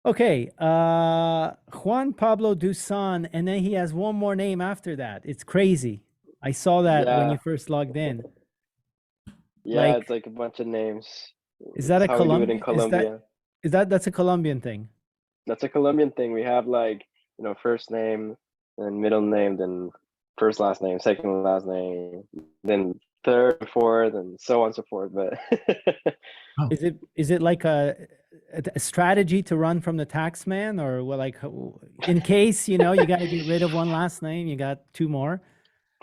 Okay, Juan Pablo Dusan, and then he has one more name after that. It's crazy. I saw that when you Yeah, first logged in. yeah, Like, it's like a bunch of names. is that It's a how we do it in Colombian? Colombia. That's a Colombian thing? That's a Colombian thing. We have like, first name, then middle name, then first last name, second last name, then third, fourth, and so on and so forth. But Oh. Is it like a strategy to run from the tax man, or what? Like, in case you got to get rid of one last name, you got two more.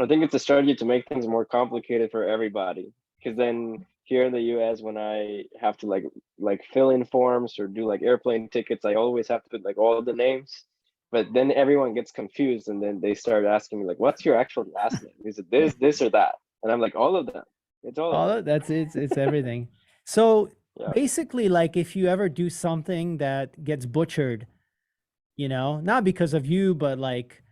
I think it's a strategy to make things more complicated for everybody. Because then here in the US, when I have to like fill in forms or do like airplane tickets, I always have to put like all the names. But then everyone gets confused, and then they start asking me like, "What's your actual last name? Is it this, or that?" And I'm like, "All of them. It's all of them." That's it's everything. So Yeah. basically, like, if you ever do something that gets butchered, not because of you, but like,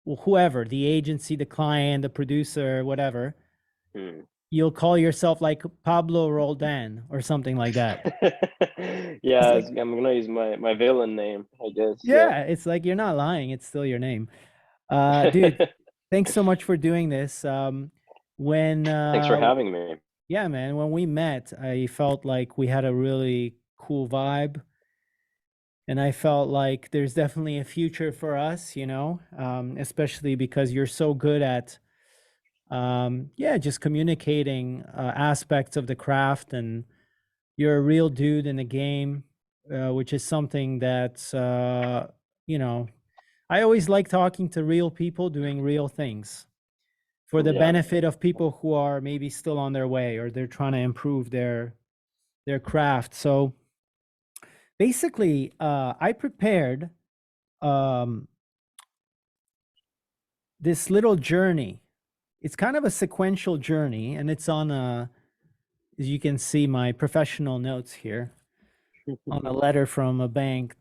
well, whoever, the agency, the client, the producer, whatever, Hmm. you'll call yourself like Pablo Roldan or something like that. It's Yeah, like, I'm gonna use my villain name, I guess. Yeah. yeah, it's like you're not lying. It's still your name. Dude, thanks so much for doing this. When Thanks for having me. Yeah, man, when we met, I felt like we had a really cool vibe, and I felt like there's definitely a future for us, especially because you're so good at yeah, just communicating aspects of the craft, and you're a real dude in the game, which is something that you know I always like talking to real people doing real things for the Yeah. benefit of people who are maybe still on their way, or they're trying to improve their craft. So basically, I prepared um, this little journey. It's kind of a sequential journey, and it's on as you can see, my professional notes here on a letter from a bank.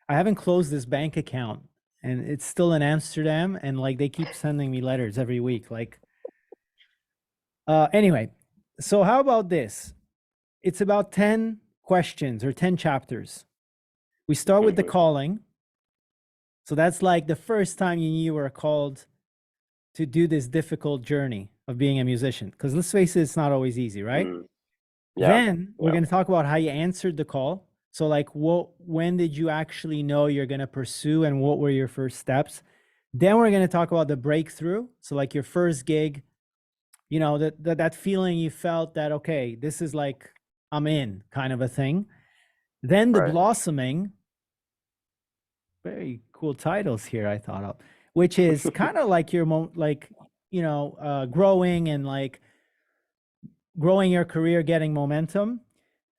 I haven't closed this bank account, and it's still in Amsterdam, and like they keep sending me letters every week. Like, anyway, so how about this? It's about 10 questions or 10 chapters. We start with the Mhm. calling. So that's like the first time you knew you were called to do this difficult journey of being a musician. Because let's face it, it's not always easy, right? Mm. Yeah. Then we're Yeah. going to talk about how you answered the call. So, like, when did you actually know you're going to pursue, and what were your first steps? Then we're going to talk about the breakthrough. So, like, your first gig, that feeling you felt that, okay, this is like, I'm in, kind of a thing. Then the Right. blossoming, very cool titles here I thought of, which is kind of like your like, growing, and like growing your career, getting momentum.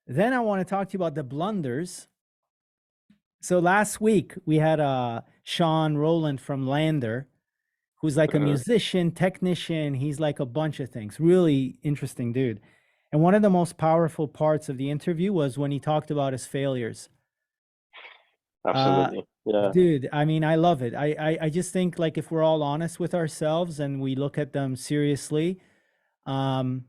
Then I want to talk to you about the blunders. So last week we had Sean Rowland from Lander, who's like a Mhm. musician, technician. He's like a bunch of things. Really interesting dude. And one of the most powerful parts of the interview was when he talked about his failures. Uh, Absolutely. Yeah. Dude, I mean, I love it. I just think, like, if we're all honest with ourselves and we look at them seriously, um,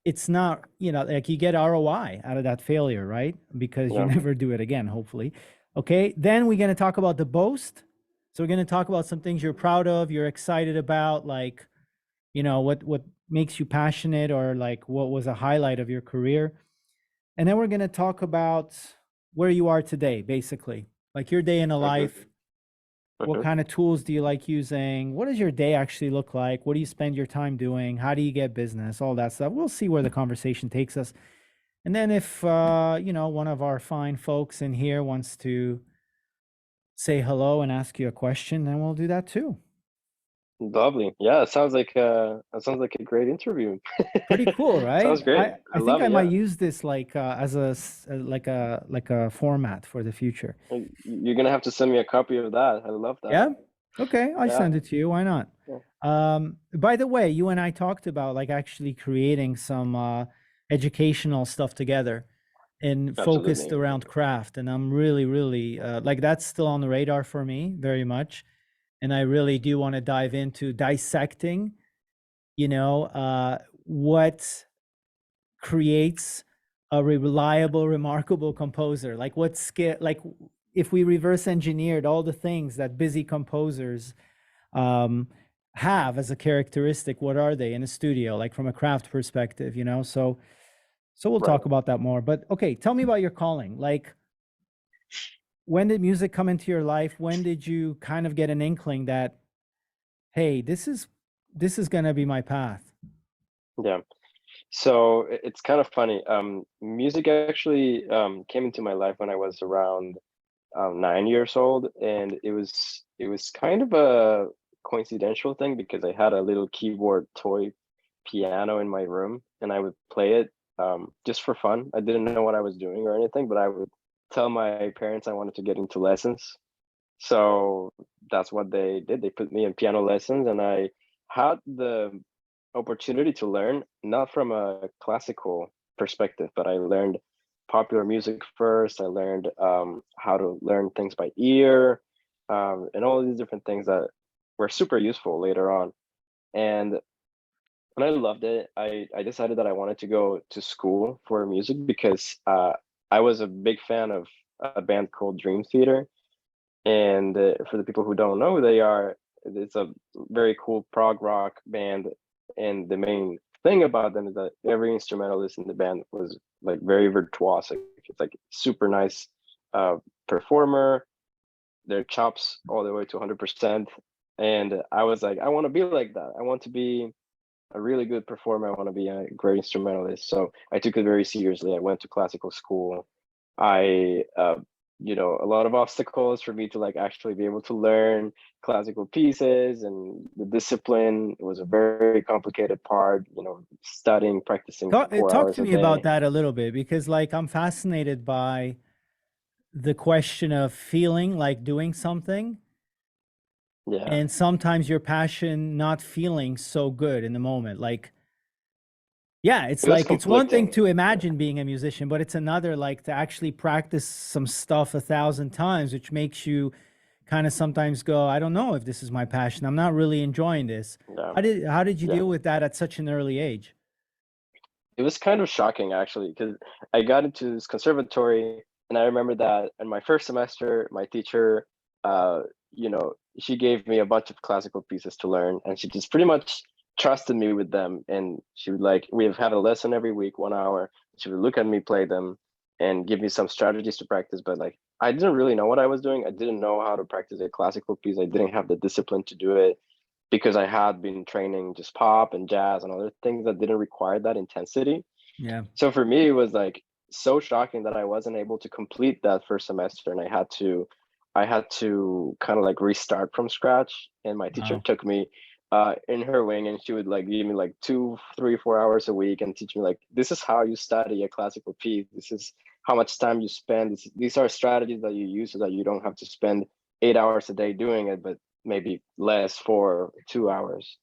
it's not, like, you get ROI out of that failure, right? Because you Yeah. never do it again, hopefully. Okay, then we're going to talk about the boast. So we're going to talk about some things you're proud of, you're excited about, like, what makes you passionate, or like what was a highlight of your career. And then we're going to talk about where you are today, basically, like your day in a Mhm. life. What Mhm. kind of tools do you like using? What does your day actually look like? What do you spend your time doing? How do you get business? All that stuff. We'll see where the conversation takes us. And then if one of our fine folks in here wants to say hello and ask you a question, then we'll do that too. Lovely. Yeah, it sounds like a great interview. Pretty cool, right? Sounds great. I I think love I it. might Yeah. use this like as like a format for the future. You're gonna have to send me a copy of that. I love that. Yeah. Okay, I Yeah. send it to you. Why not? Yeah. By the way, you and I talked about like actually creating some educational stuff together and focused Absolutely. around craft. And I'm really, really like, that's still on the radar for me very much. And I really do want to dive into dissecting, what creates a reliable, remarkable composer? Like what skill, like if we reverse engineered all the things that busy composers um, have as a characteristic, what are they in a studio, like from a craft perspective, you know? So we'll Right. talk about that more. But okay, tell me about your calling. Like, when did music come into your life? When did you kind of get an inkling that, hey, this is gonna be my path? Yeah. So it's kind of funny. Music actually came into my life when I was around 9 years old, and it was kind of a coincidental thing because I had a little keyboard toy piano in my room, and I would play it just for fun. I didn't know what I was doing or anything, but I would tell my parents I wanted to get into lessons. So that's what they did. They put me in piano lessons, and I had the opportunity to learn, not from a classical perspective, but I learned popular music first. I learned how to learn things by ear, and all these different things that were super useful later on. And when I loved it, I decided that I wanted to go to school for music because I was a big fan of a band called Dream Theater. And for the people who don't know who they are, it's a very cool prog rock band. And the main thing about them is that every instrumentalist in the band was like very virtuosic. It's like super nice uh, performer, their chops all the way to 100%. And I was like, I want to be like that. I want to be a really good performer. I want to be a great instrumentalist. So I took it very seriously. I went to classical school. I a lot of obstacles for me to like actually be able to learn classical pieces, and the discipline was a very complicated part, studying, practicing Talk, 4 talk hours to a me about day. that a little bit because, like, I'm fascinated by the question of feeling like doing something, Yeah, and sometimes your passion not feeling so good in the moment. Like, yeah, it's it was like it's one thing conflicting. to Yeah, imagine being a musician, but it's another like to actually practice some stuff 1,000 times, which makes you kind of sometimes go, I don't know if this is my passion. I'm not really enjoying this. yeah, How did you yeah. deal with that at such an early age? It was kind of shocking actually, because I got into this conservatory, and I remember that in my first semester, my teacher, uh, she gave me a bunch of classical pieces to learn, and she just pretty much trusted me with them. And she would like, we've had a lesson every week, 1 hour. She would look at me play them and give me some strategies to practice. But like, I didn't really know what I was doing. I didn't know how to practice a classical piece. I didn't have the discipline to do it because I had been training just pop and jazz and other things that didn't require that intensity. Yeah. So for me, it was like so shocking that I wasn't able to complete that first semester, and I had to kind of like restart from scratch. And my teacher Wow. took me in her wing, and she would like give me like 2, 3, 4 hours a week and teach me like, this is how you study a classical piece. This is how much time you spend. These are strategies that you use so that you don't have to spend 8 hours a day doing it, but maybe less for 2 hours.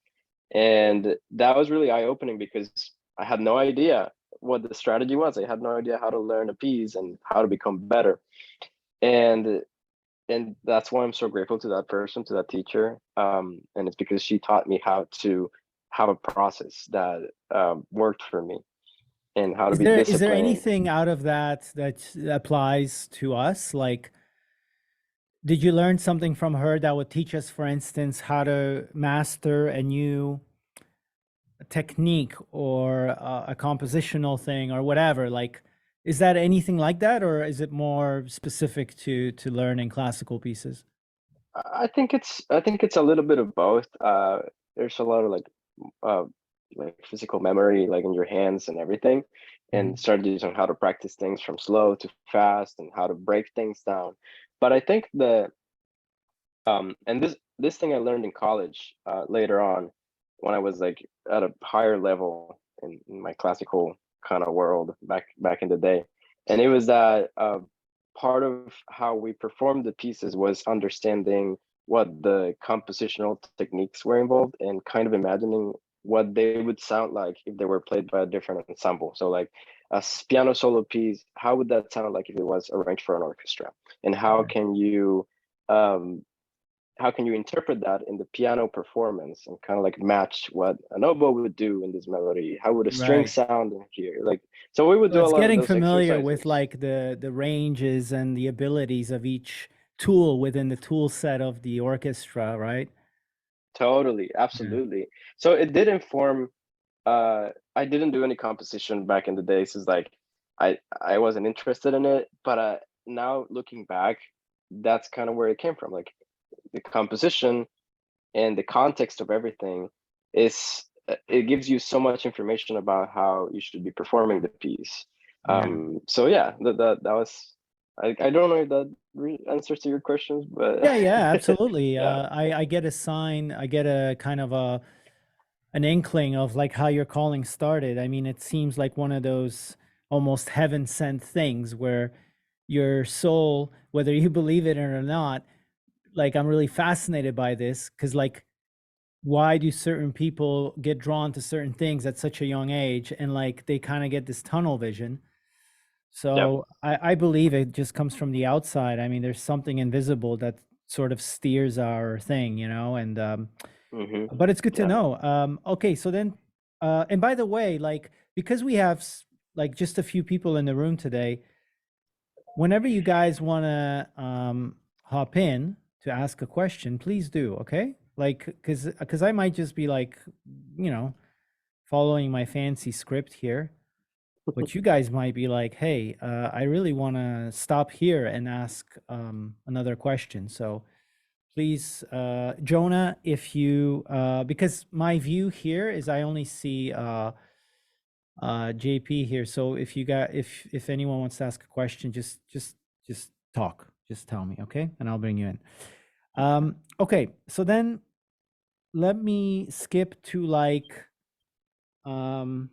And that was really eye opening because I had no idea what the strategy was. I had no idea how to learn a piece and how to become better. And and that's why I'm so grateful to that person, to that teacher. And it's because she taught me how to have a process that worked for me, and how to Is be there disciplined. anything out of that that applies to us? Like, did you learn something from her that would teach us, for instance, how to master a new technique or a compositional thing or whatever? Like, is that anything like that, or is it more specific to learning classical pieces? I think it's a little bit of both. There's a lot of uh, like physical memory, like in your hands and everything, and Mhm. strategies on how to practice things from slow to fast and how to break things down. But I think and this thing I learned in college later on, when I was like at a higher level in my classical kind of world back in the day. And it was that part of how we performed the pieces was understanding what the compositional techniques were involved, and kind of imagining what they would sound like if they were played by a different ensemble. So like piano solo piece, how would that sound like if it was arranged for an orchestra? And how Okay. can you um, how can you interpret that in the piano performance and kind of like match what an oboe would do in this melody? How would a string Right. sound in here? Like, so we would So do a it's lot of getting those familiar with exercises. like the ranges and the abilities of each tool within the tool set of the orchestra, right? Totally, Yeah. absolutely. So it did inform. I didn't do any composition back in the days. Is like I wasn't interested in it, but now looking back, that's kind of where it came from. Like the composition and the context of everything is it gives you so much information about how you should be performing the piece. Yeah. So yeah, that was I don't know if that answers to your questions, but Yeah, yeah, absolutely. yeah, I get a sign, I get a kind of an inkling of like how your calling started. I mean, it seems like one of those almost heaven sent things where your soul, whether you believe it or not, like I'm really fascinated by this because like why do certain people get drawn to certain things at such a young age and like they kind of get this tunnel vision. yeah, So I believe it just comes from the outside. I mean, there's something invisible that sort of steers our thing, you know, and hmm, but it's good to yeah. know. Okay, so then, and by the way, like because we have like just a few people in the room today, whenever you guys want to hop in to ask a question, please do. Okay, like because I might just be like, you know, following my fancy script here, but you guys might be like, hey, I really want to stop here and ask another question. So please, Jonah, if you, because my view here is I only see JP here. So if you got, if anyone wants to ask a question, just talk, just tell me, okay, and I'll bring you in. Okay, so then let me skip to like, um,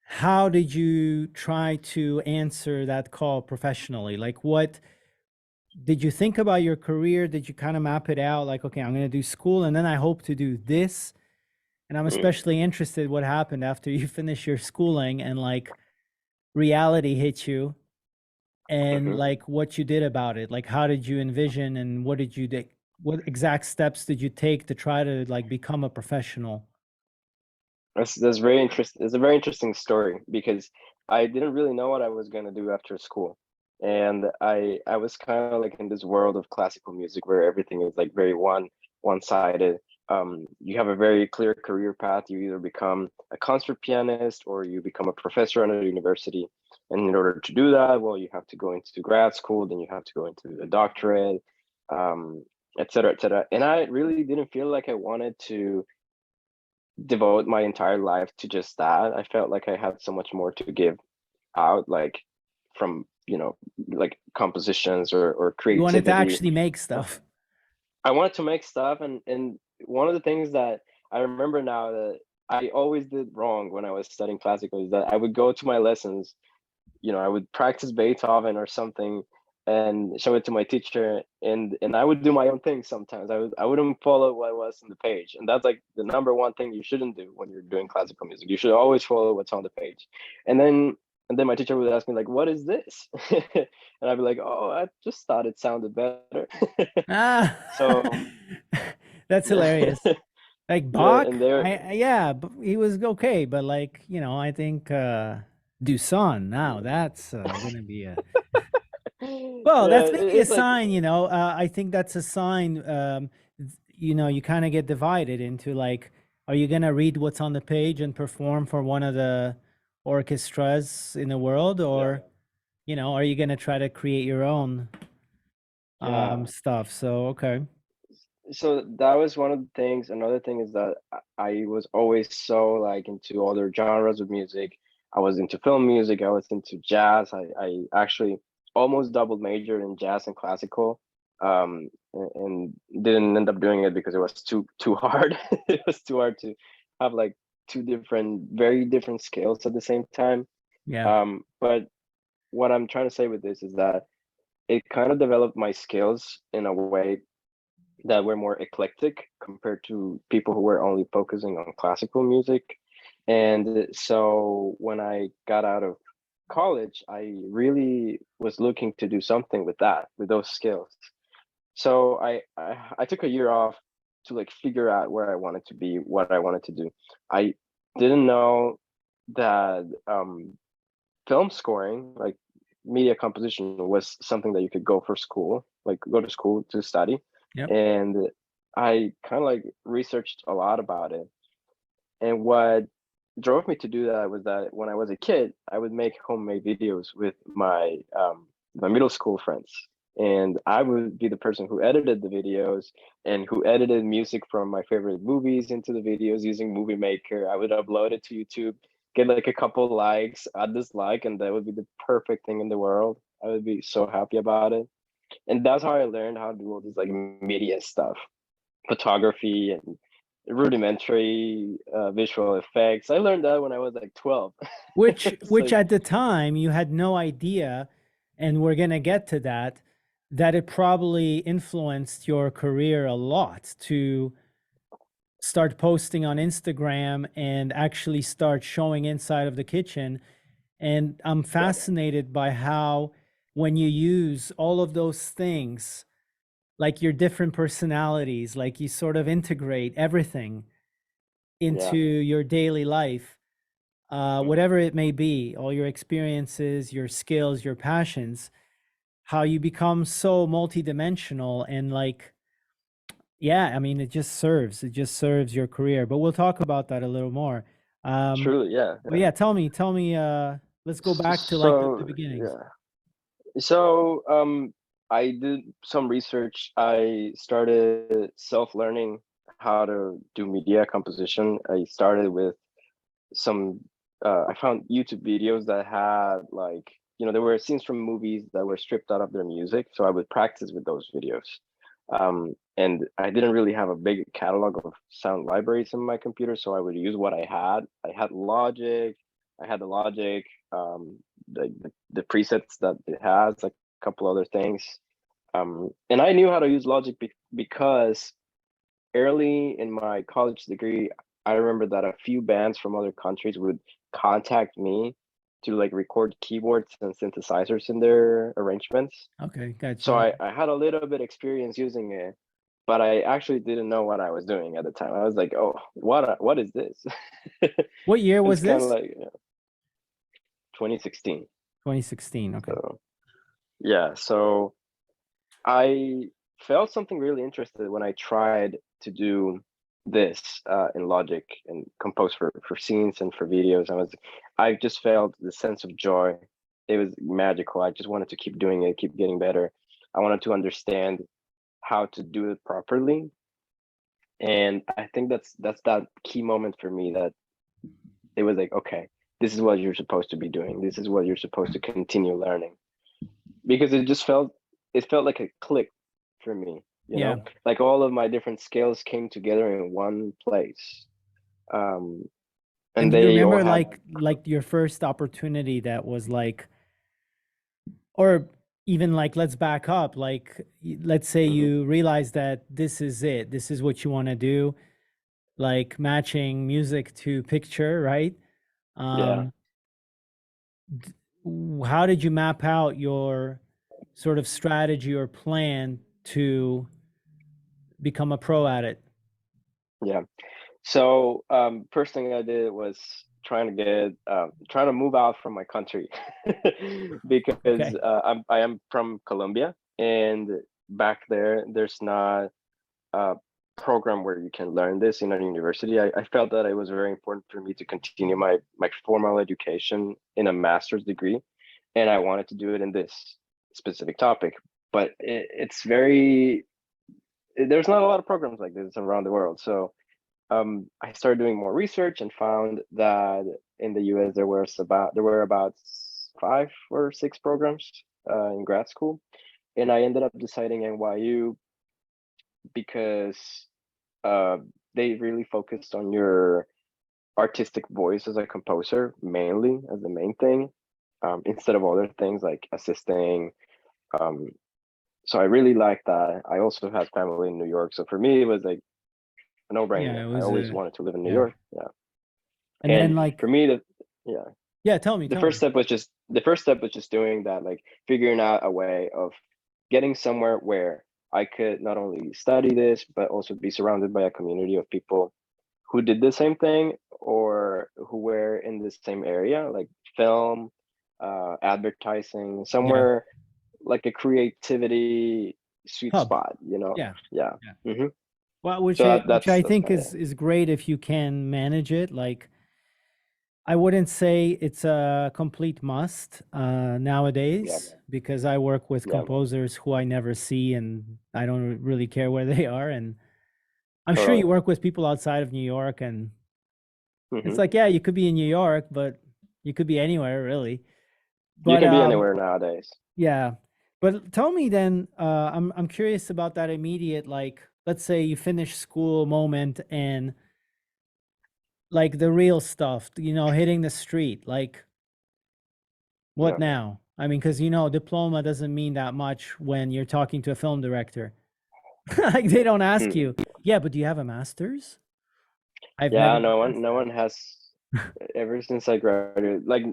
how did you try to answer that call professionally? Like, what did you think about your career? Did you kind of map it out? Like, okay, I'm going to do school and then I hope to do this. And I'm Mm, especially interested what happened after you finish your schooling and like reality hit you and mhm. like what you did about it. Like, how did you envision and what did you do? What exact steps did you take to try to like become a professional? That's very interesting. It's a very interesting story because I didn't really know what I was gonna do after school, and I was kind of like in this world of classical music where everything is like very one-sided. You have a very clear career path. You either become a concert pianist or you become a professor at a university. And in order to do that, well, you have to go into grad school, then you have to go into a doctorate, um, et cetera, et cetera. And I really didn't feel like I wanted to devote my entire life to just that. I felt like I had so much more to give out, like from, like compositions or You wanted to creativity. actually make Uh, stuff. I wanted to make stuff, and one of the things that I remember now that I always did wrong when I was studying classical is that I would go to my lessons, I would practice Beethoven or something and show it to my teacher, and I would do my own thing sometimes. I wouldn't follow what was on the page. And that's like the number one thing you shouldn't do when you're doing classical music. You should always follow what's on the page. And then my teacher would ask me like, "What is this?" And I'd be like, "Oh, I just thought it sounded better." Ah, So that's hilarious. Like yeah, Bach, and they're yeah, he was okay, but like, I think Dusan now that's gonna be a well, yeah, that's maybe a it's like sign, I think that's a sign you kind of get divided into like are you gonna read what's on the page and perform for one of the orchestras in the world yeah, or are you gonna try to create your own yeah. stuff? So okay. So that was one of the things. Another thing is that I was always so like into other genres of music. I was into film music. I was into jazz. I actually almost double majored in jazz and classical, and didn't end up doing it because it was too hard. It was too hard to have like two different, very different scales at the same time. Yeah. But what I'm trying to say with this is that it kind of developed my skills in a way that were more eclectic compared to people who were only focusing on classical music. And so when I got out of college, I really was looking to do something with that, with those skills. So I took a year off to like figure out where I wanted to be, what I wanted to do. I didn't know that film scoring, like media composition, was something that you could go for school, like go to school to study. Yep. And I kind of like researched a lot about it. And what drove me to do that was that when I was a kid, I would make homemade videos with my middle school friends. And I would be the person who edited the videos and who edited music from my favorite movies into the videos using Movie Maker. I would upload it to YouTube, get like a couple likes, add this like, and that would be the perfect thing in the world. I would be so happy about it. And that's how I learned how to do all this like media stuff, photography and rudimentary visual effects. I learned that when I was like 12. Which So at the time you had no idea, and we're gonna get to that, that it probably influenced your career a lot to start posting on Instagram and actually start showing inside of the kitchen. And I'm yeah, fascinated by how when you use all of those things, like your different personalities, like you sort of integrate everything yeah, into your daily life, whatever it may be, all your experiences, your skills, your passions, how you become so multidimensional and like, yeah, I mean, it just serves your career. But we'll talk about that a little more. Um, truly, yeah, but yeah. yeah, tell me, let's go back to like the So beginnings. yeah, so I did some research. I started self-learning how to do media composition. I started with some I found YouTube videos that had like, there were scenes from movies that were stripped out of their music, so I would practice with those videos. And I didn't really have a big catalog of sound libraries in my computer, so I would use what I had. I had the Logic, the presets that it has, like a couple other things. And I knew how to use Logic because early in my college degree, I remember that a few bands from other countries would contact me to like record keyboards and synthesizers in their arrangements. Okay, So gotcha. I had a little bit experience using it, but I actually didn't know what I was doing at the time. I was like, oh, what is this? What year It's was kind of this? like 2016. 2016. Okay. So yeah, so I felt something really interested when I tried to do this in Logic and compose for scenes and for videos. I just felt the sense of joy. It was magical. I just wanted to keep doing it, keep getting better. I wanted to understand how to do it properly. And I think that's that key moment for me, that it was like, okay, this is what you're supposed to be doing. This is what you're supposed to continue learning, because it felt like a click for me, Yeah. like all of my different skills came together in one place. um And and do you they all remember had like your first opportunity that was like, or even like, let's back up, like let's say mhm, you realize that this is it, this is what you want to do, like matching music to picture, right? yeah, Um, how did you map out your sort of strategy or plan to become a pro at it? yeah. So first thing I did was trying to move out from my country because Okay. I am from Colombia, and back there's not a program where you can learn this in a university. I felt that it was very important for me to continue my formal education in a master's degree, and I wanted to do it in this specific topic. But it's very there's not a lot of programs like this around the world. So I started doing more research and found that in the US there were about 5 or 6 programs in grad school, and I ended up deciding NYU because uh, they really focused on your artistic voice as a composer, mainly as the main thing, instead of other things like assisting. Um, so I really liked that. I also had family in New York, so for me it was like a Yeah, no-brainer. it I was always a, wanted to live in New yeah. York. Yeah, And and then like, for me, yeah, yeah, tell me. the first step was just doing that, like figuring out a way of getting somewhere where I could not only study this, but also be surrounded by a community of people who did the same thing or who were in the same area, like film, advertising, Yeah. somewhere like a creativity sweet Hub. spot, you know? Yeah. Yeah. Yeah. Hmm. Well, So which I that's think kind of, is great if you can manage it. Like, I wouldn't say it's a complete must yeah, nowadays, because I work with yeah, composers who I never see and I don't really care where they are. And I'm sure you totally. work with people outside of New York, and it's Hmm. like, yeah, you could be in New York, but you could be anywhere really. You But can be anywhere nowadays. yeah. But tell me then, I'm curious about that immediate, like, let's say you finish school moment and like the real stuff, hitting the street, like what Yeah. now? I mean, because diploma doesn't mean that much when you're talking to a film director. Like they don't ask Hmm. you, yeah, but do you have a master's? I've Yeah, never been asked no one has ever since I graduated, like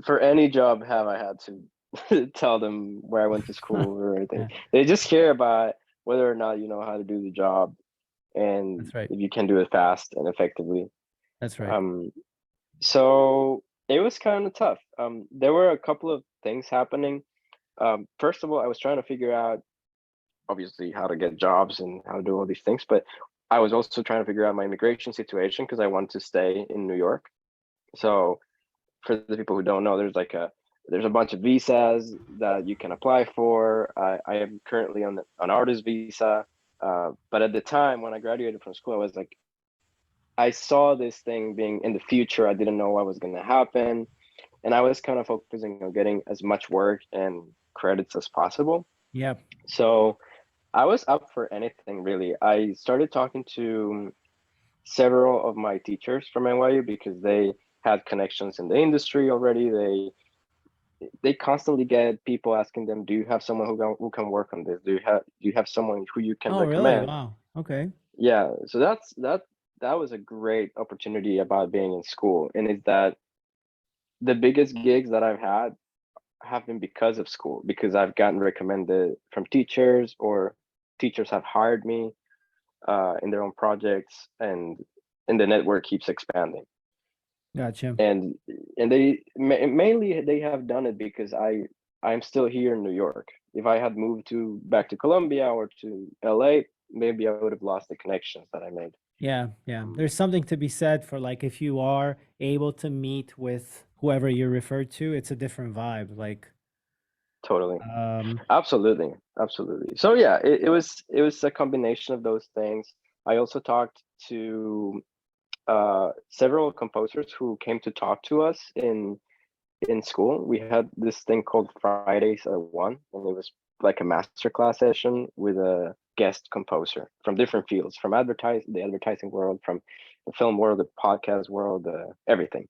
for any job have I had to tell them where I went to that. school or anything. Yeah, They just care about whether or not you know how to do the job and that's right. if you can do it fast and effectively. That's right. Um, so it was kind of tough. There were a couple of things happening. First of all, I was trying to figure out obviously how to get jobs and how to do all these things, but I was also trying to figure out my immigration situation because I wanted to stay in New York. So for the people who don't know, there's a bunch of visas that you can apply for. I am currently on an artist visa, but at the time when I graduated from school, I was like, I saw this thing being in the future. I didn't know what was going to happen, and I was kind of focusing on getting as much work and credits as possible. Yeah. So I was up for anything really. I started talking to several of my teachers from NYU because they had connections in the industry already. They constantly get people asking them, "Do you have someone who can work on this? Do you have someone who you can Oh, really? recommend?" Wow. Okay. Yeah, so that was a great opportunity about being in school, and is that the biggest gigs that I've had have been because of school, because I've gotten recommended from teachers or teachers have hired me in their own projects, and the network keeps expanding. Gotcha. And they mainly they have done it because I'm still here in New York. If I had moved to back to Colombia or to LA, maybe I would have lost the connections that I made. Yeah. Yeah. There's something to be said for, like, if you are able to meet with whoever you're referred to, it's a different vibe. Like, Totally. um, Absolutely. Absolutely. So yeah, it was a combination of those things. I also talked to several composers who came to talk to us in school. We had this thing called Fridays at One, and it was like a masterclass session with a guest composer from different fields, from the advertising world, from the film world, the podcast world, everything.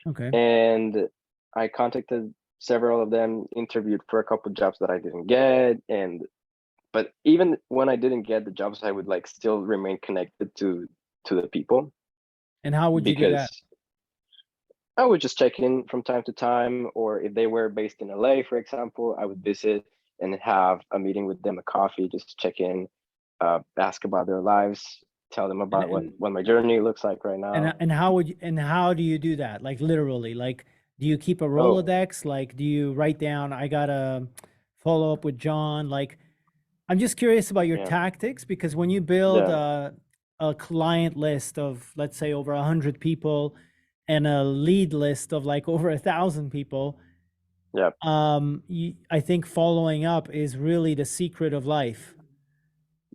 okay. And I contacted several of them, interviewed for a couple of jobs that I didn't get, and but even when I didn't get the jobs, I would like still remain connected to the people And how would you do that? because I would just check in from time to time, or if they were based in LA, for example, I would visit and have a meeting with them, a coffee, just check in, ask about their lives, tell them And about and what my journey looks like right now. and how would you, and how do you do that? Like, literally, like, do you keep a Oh, Rolodex? Like, do you write down, I gotta follow up with John? Like, I'm just curious about your yeah, tactics, because when you build yeah, a client list of, let's say, over 100 people, and a lead list of like over 1,000 people, yeah, I think following up is really the secret of life.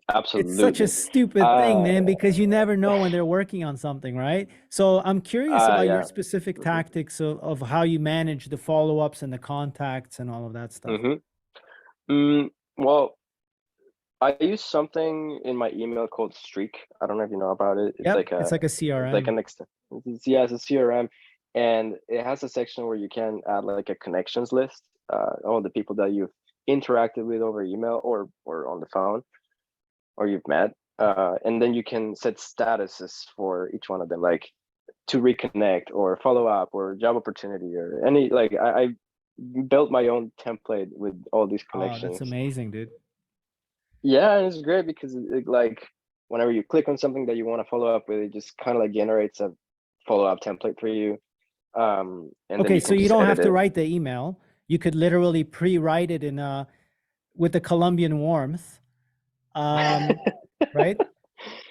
It's such a absolutely. stupid thing, Uh, man, because you never know when they're working on something, right? So I'm curious about your yeah. specific Hmm. tactics of how you manage the follow-ups and the contacts and all of that stuff. Hmm. Well, I use something in my email called Streak. I don't know if you know about it. Yep, it's like a It's like CRM. an yeah, it's a CRM, and it has a section where you can add like a connections list, all the people that you've interacted with over email or on the phone or you've met, and then you can set statuses for each one of them, like to reconnect or follow up or job opportunity or any like I built my own template with all these Oh, that's connections. amazing, dude. Yeah, it's great because like whenever you click on something that you want to follow up with, it just kind of like generates a follow-up template for you. And then Okay, you so can you just don't have edit to it. write the email. You could literally pre-write it in with the Colombian warmth, um, right?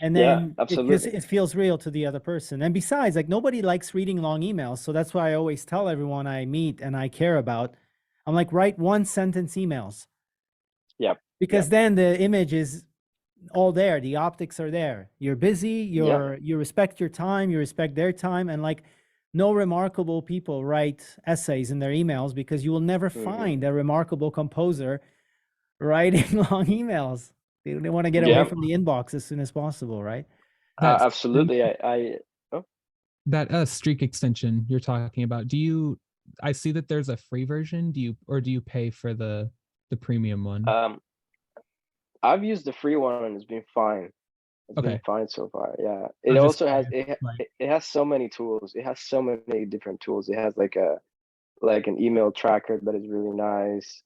And Yeah, then because absolutely. it feels real to the other person. And besides, like nobody likes reading long emails, so that's why I always tell everyone I meet and I care about, I'm like, write one sentence emails Yep. because Yep. then the image is all there, the optics are there, you're busy, Yeah. you respect your time, you respect their time. And like no remarkable people write essays in their emails because you will never Hmm. find a remarkable composer writing long emails. They want to get away Yeah. from the inbox as soon as possible, right? That Absolutely. I oh, that streak extension you're talking about, do you, I see that there's a free version. Do you pay for the premium one? um, I've used the free one and it's been fine. It's been Okay. fine so far. Yeah. I It was just also has curious, like, it has so many tools. It has so many different tools. It has like an email tracker that is really nice.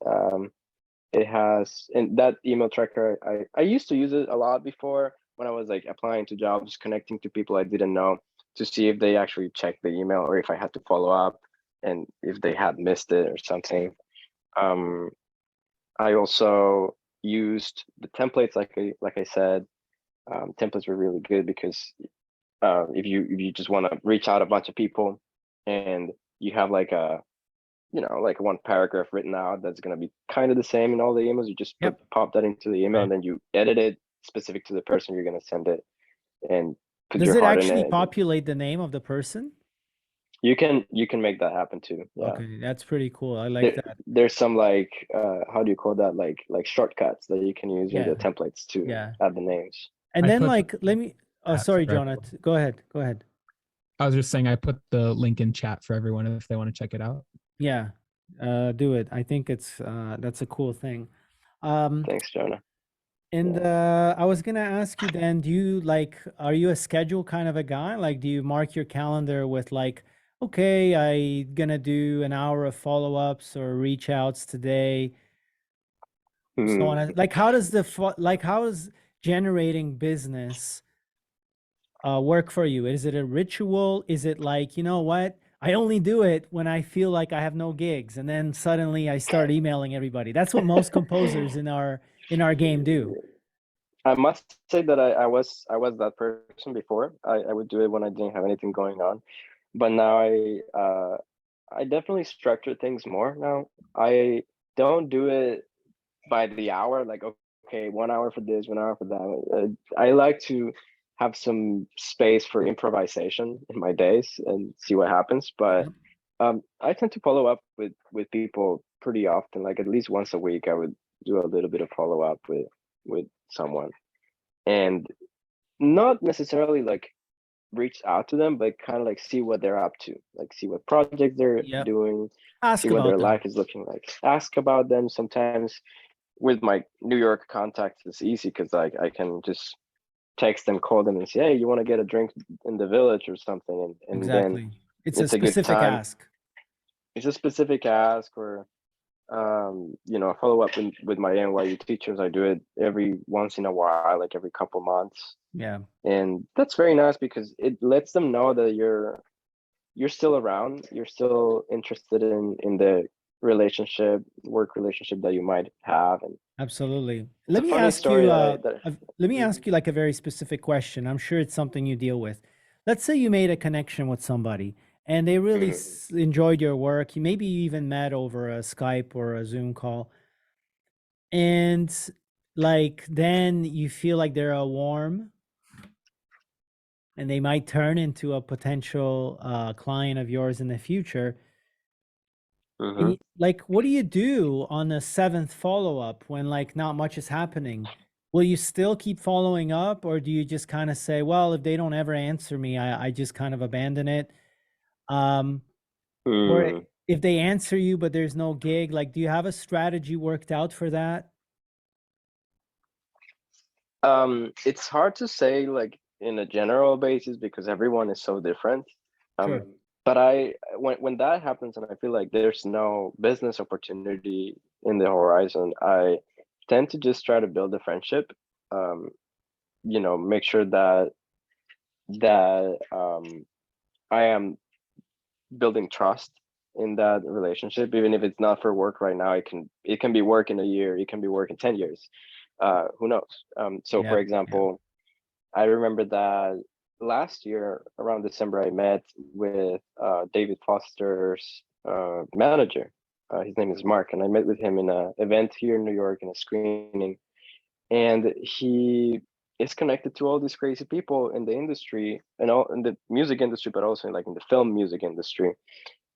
It has, and that email tracker, I used to use it a lot before when I was like applying to jobs, connecting to people I didn't know to see if they actually checked the email or if I had to follow up and if they had missed it or something. Um, I also used the templates, like I said. Templates were really good because if you just want to reach out a bunch of people and you have like a like one paragraph written out that's going to be kind of the same in all the emails. You just Yep. pop that into the email right. and then you edit it specific to the person you're going to send it and put Does your it heart in actually it. populate the name of the person? You can make that happen too. Yeah. Okay, that's pretty cool. I like There, that. there's some like how do you call that, like shortcuts that you can use in Yeah, the templates to yeah. add the names. And I then put like let me oh that sorry, for Jonathan. everyone. Go ahead. Go ahead. I was just saying I put the link in chat for everyone if they want to check it out. Yeah. Do it. I think it's that's a cool thing. Um Thanks, Jonah. and Yeah. I was gonna ask you then, do you like are you a schedule kind of a guy? Like do you mark your calendar with like, okay, I gonna do an hour of follow-ups or reach outs today? So Hmm. on like how does like how is generating business work for you? Is it a ritual? Is it like, you know what? I only do it when I feel like I have no gigs, and then suddenly I start emailing everybody. That's what most composers in our game do. I must say that I was that person before. I would do it when I didn't have anything going on, but now I definitely structure things more now. I don't do it by the hour, like okay, 1 hour for this, 1 hour for that. I like to have some space for improvisation in my days and see what happens. But Yep. I tend to follow up with people pretty often. Like at least once a week, I would do a little bit of follow up with someone, and not necessarily like reach out to them, but kind of like see what they're up to, like see what projects they're Yep. doing, see Ask what about their them. life is looking like, ask about them. Sometimes with my New York contacts, it's easy because I can just text them, call them, and say, hey, you want to get a drink in the village or something, and then Exactly. It's a it's a good specific time. ask. It's a specific ask, or follow up with my NYU teachers. I do it every once in a while, like every couple months, Yeah, and that's very nice because it lets them know that you're still around, you're still interested in the work relationship that you might have. And absolutely. it's a Let me funny ask story you that let me Mhm. ask you like a very specific question. I'm sure it's something you deal with. Let's say you made a connection with somebody and they really Mhm. enjoyed your work. You maybe you even met over a Skype or a Zoom call. And like then you feel like they're a warm and they might turn into a potential client of yours in the future. And Mhm. like, what do you do on the seventh follow up when like not much is happening? Will you still keep following up, or do you just kind of say, well, if they don't ever answer me, I just kind of abandon it? Um, or Mm. if they answer you, but there's no gig, like, do you have a strategy worked out for that? It's hard to say like in a general basis because everyone is so different. Sure. But when that happens and I feel like there's no business opportunity in the horizon, tend to just try to build a friendship. You know, make sure that I am building trust in that relationship, even if it's not for work right now. It can be work in a year, it can be work in 10 years. Who knows? So for Yep. example, I remember that last year around December, I met with David Foster's manager. His name is Mark, and I met with him in an event here in New York in a screening. And he is connected to all these crazy people in the industry and all in the music industry, but also like in the film music industry.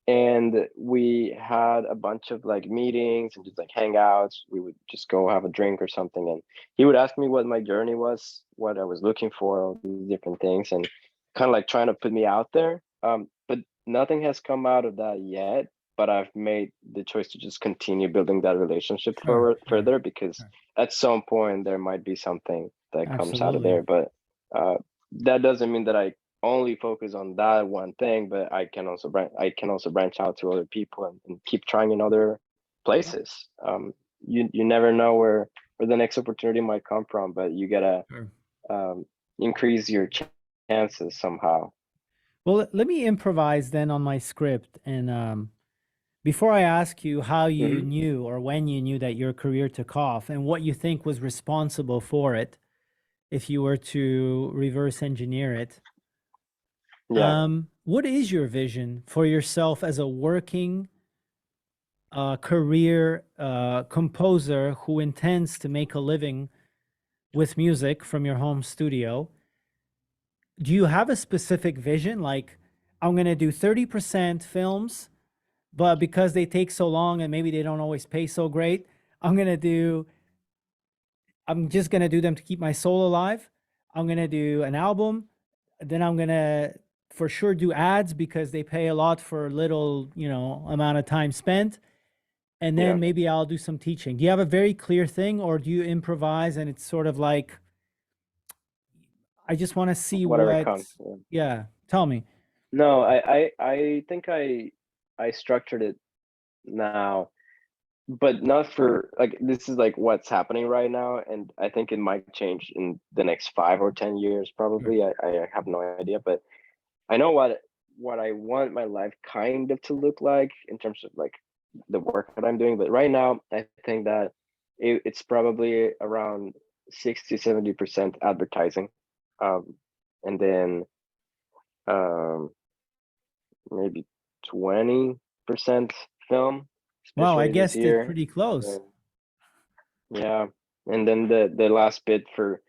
And we had a bunch of like meetings and just like hangouts. We would just go have a drink or something, and he would ask me what my journey was, what I was looking for, all these different things, and kind of like trying to put me out there. But nothing has come out of that yet. But I've made the choice to just continue building that relationship Sure, sure, further, because sure. at some point there might be something that comes out of Absolutely. there. But that doesn't mean that I only focus on that one thing, but I can also branch out to other people and keep trying in other places. You never know where the next opportunity might come from, but you gotta Sure. increase your chances somehow. Well, let me improvise then on my script. And before I ask you how you Hmm. knew or when you knew that your career took off and what you think was responsible for it, if you were to reverse engineer it, Yeah. what is your vision for yourself as a working career composer who intends to make a living with music from your home studio? Do you have a specific vision? Like, I'm going to do 30% films, but because they take so long and maybe they don't always pay so great, I'm just going to do them to keep my soul alive. I'm going to do an album. Then I'm going to for sure do ads because they pay a lot for little, amount of time spent. And Yeah. then maybe I'll do some teaching. Do you have a very clear thing, or do you improvise and it's sort of like, I just want to see Whatever what, comes. Yeah. yeah, tell me. No, I think I structured it now, but not for like, this is like what's happening right now, and I think it might change in the next 5 or 10 years Sure. probably. I have no idea, but I know what I want my life kind of to look like in terms of like the work that I'm doing. But right now, I think that it's probably around 60-70% advertising, and then um, maybe 20% film, Wow, I especially this guessed it year. pretty And close. then, yeah, and then the last bit for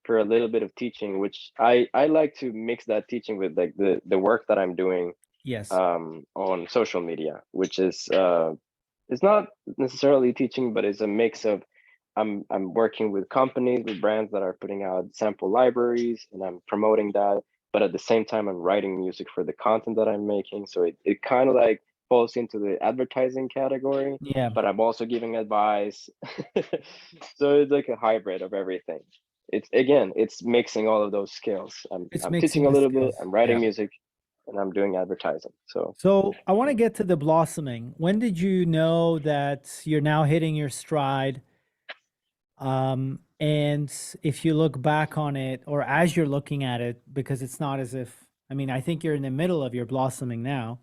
a little bit of teaching, which I like to mix that teaching with like the work that I'm doing Yes. on social media, which is it's not necessarily teaching, but it's a mix of I'm working with companies, with brands that are putting out sample libraries, and I'm promoting that. But at the same time, I'm writing music for the content that I'm making. So it kind of like falls into the advertising category, Yeah. but I'm also giving advice. So it's like a hybrid of everything. It's mixing all of those skills. It's I'm teaching mixing a the little bit, skills. I'm writing Yeah. music, and I'm doing advertising. So So I want to get to the blossoming. When did you know that you're now hitting your stride? And if you look back on it, or as you're looking at it, because it's not as if, I mean, I think you're in the middle of your blossoming now.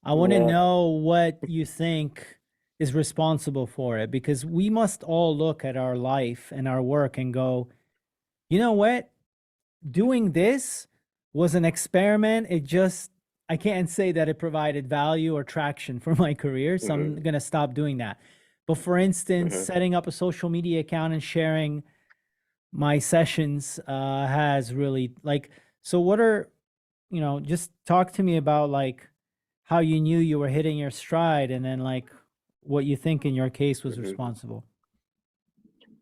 I want to yeah. know what you think is responsible for it, because we must all look at our life and our work and go, you know what? Doing this was an experiment. I can't say that it provided value or traction for my career. So I'm Hmm. going to stop doing that. But for instance, Hmm. setting up a social media account and sharing my sessions has really like, so what are, just talk to me about like how you knew you were hitting your stride, and then like what you think in your case was Hmm. responsible.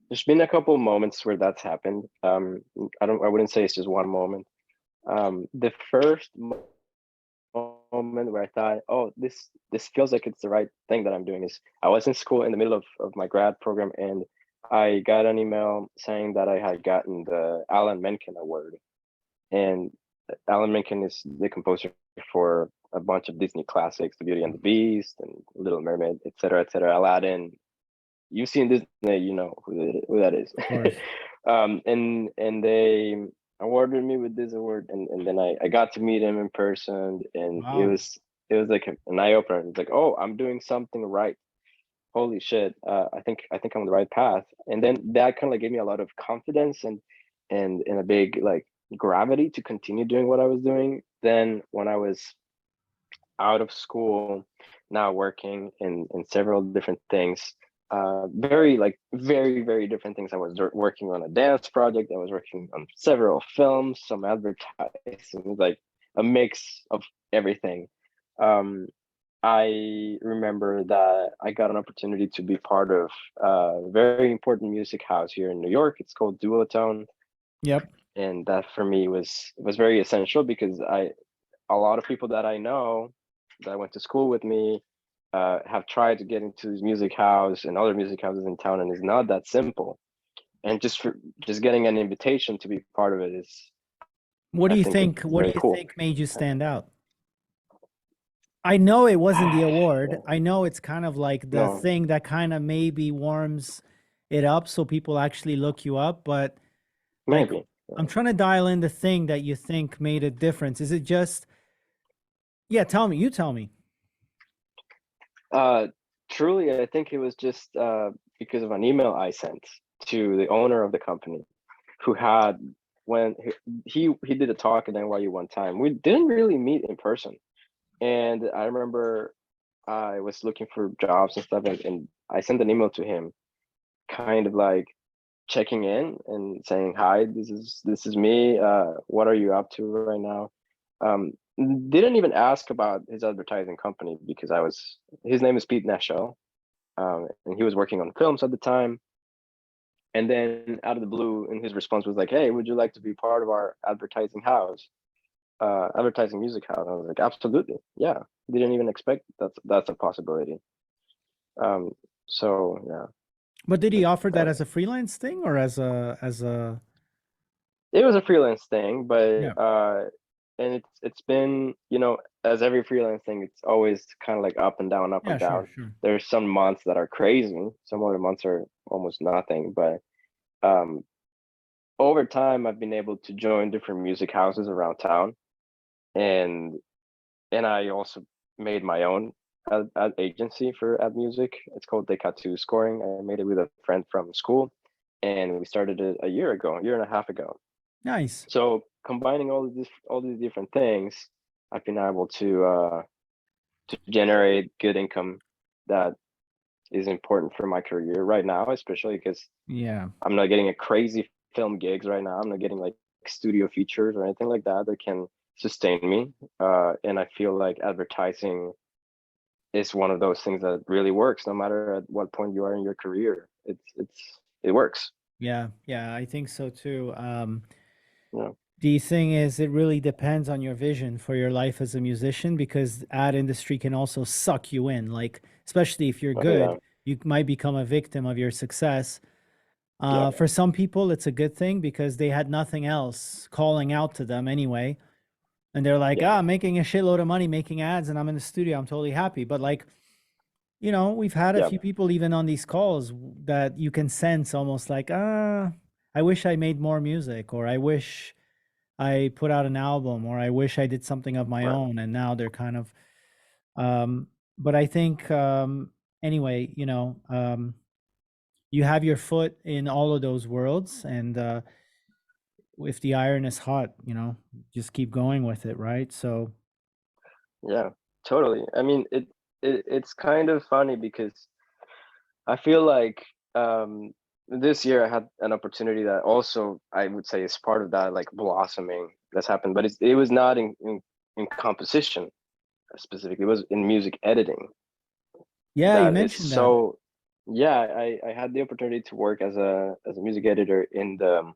There's been a couple moments where that's happened. I wouldn't say it's just one moment. The first moment where I thought, oh, this feels like it's the right thing that I'm doing is I was in school in the middle of my grad program, and I got an email saying that I had gotten the Alan Menken Award. And Alan Menken is the composer for a bunch of Disney classics, The Beauty and the Beast and Little Mermaid, etc., etc., Aladdin, you've seen Disney, you know who that is. Of course. And they awarded me with this award, and then I got to meet him in person, and Wow. it was like an eye opener. It's like, oh, I'm doing something right. Holy shit. I think I'm on the right path. And then that kind of like gave me a lot of confidence and a big like gravity to continue doing what I was doing. Then when I was out of school, now working in several different things, very like very different things. I was working on a dance project. I was working on several films, some advertising, like a mix of everything. um I remember that I got an opportunity to be part of a very important music house here in New York. It's called Duotone, Yep. and that for me was very essential because a lot of people that I know that went to school with me have tried to get into this music house and other music houses in town, and it's not that simple. And just getting an invitation to be part of it is, What do I you think think? it's What do very you cool. think made you stand out? I know it wasn't the award. I know it's kind of like the No, thing that kind of maybe warms it up so people actually look you up, but like maybe. I'm trying to dial in the thing that you think made a difference. Is it just, yeah, tell me, you tell me. Uh, Truly, I think it was just because of an email I sent to the owner of the company, who had when he did a talk at NYU one time. We didn't really meet in person, and I remember I was looking for jobs and stuff, and I sent an email to him, kind of like checking in and saying, "Hi, this is me. What are you up to right now?" Um, didn't even ask about his advertising company because his name is Pete Nashel, and he was working on films at the time. And then out of the blue, and his response was like, "Hey, would you like to be part of our advertising house, advertising music house?" I was like, "Absolutely, yeah." Didn't even expect that's a possibility. Um, so yeah, But did he offer that that as a freelance thing or as a it was a freelance thing, but yeah, and it's been, you know, as every freelance thing, it's always kind of like up and down, up yeah, and sure, down. sure. There's some months that are crazy, some other months are almost nothing, but um over time I've been able to join different music houses around town, and I also made my own ad agency for ad music. It's called Decatu Scoring. I made it with a friend from school, and we started it a year ago, a year and a half ago. Nice. So combining all these different things, I've been able to generate good income that is important for my career right now, especially because Yeah. I'm not getting a crazy film gigs right now. I'm not getting like studio features or anything like that that can sustain me. And I feel like advertising is one of those things that really works, no matter at what point you are in your career. It works. Yeah, yeah, I think so too. You know? The thing is, it really depends on your vision for your life as a musician because ad industry can also suck you in. Like, especially if you're Oh yeah, good, you might become a victim of your success. yeah, For some people, it's a good thing because they had nothing else calling out to them anyway. And they're like, yeah, ah, I'm making a shitload of money making ads and I'm in the studio. I'm totally happy. But like, we've had a yeah, few people even on these calls that you can sense almost like, I wish I made more music, or I wish I put out an album, or I wish I did something of my right. own. And now they're kind of, but I think, anyway, you have your foot in all of those worlds. And if the iron is hot, just keep going with it, right? So, Yeah, totally. I mean, it's kind of funny because I feel like this year I had an opportunity that also I would say is part of that like blossoming that's happened, but it was not in composition specifically. It was in music editing. yeah, you That is mentioned that. so. Yeah, I had the opportunity to work as a music editor in the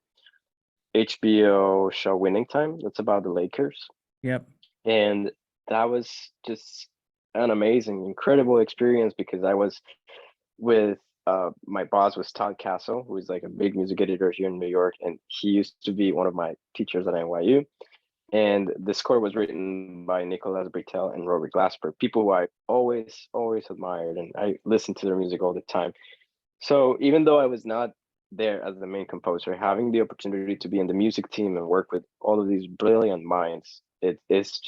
HBO show Winning Time. That's about the Lakers, Yep. and that was just an amazing, incredible experience because I was with my boss was Todd Castle, who is like a big music editor here in New York, and he used to be one of my teachers at NYU. And the score was written by Nicolas Britell and Robert Glasper, people who I always admired, and I listened to their music all the time. So even though I was not there as the main composer, having the opportunity to be in the music team and work with all of these brilliant minds, it's It's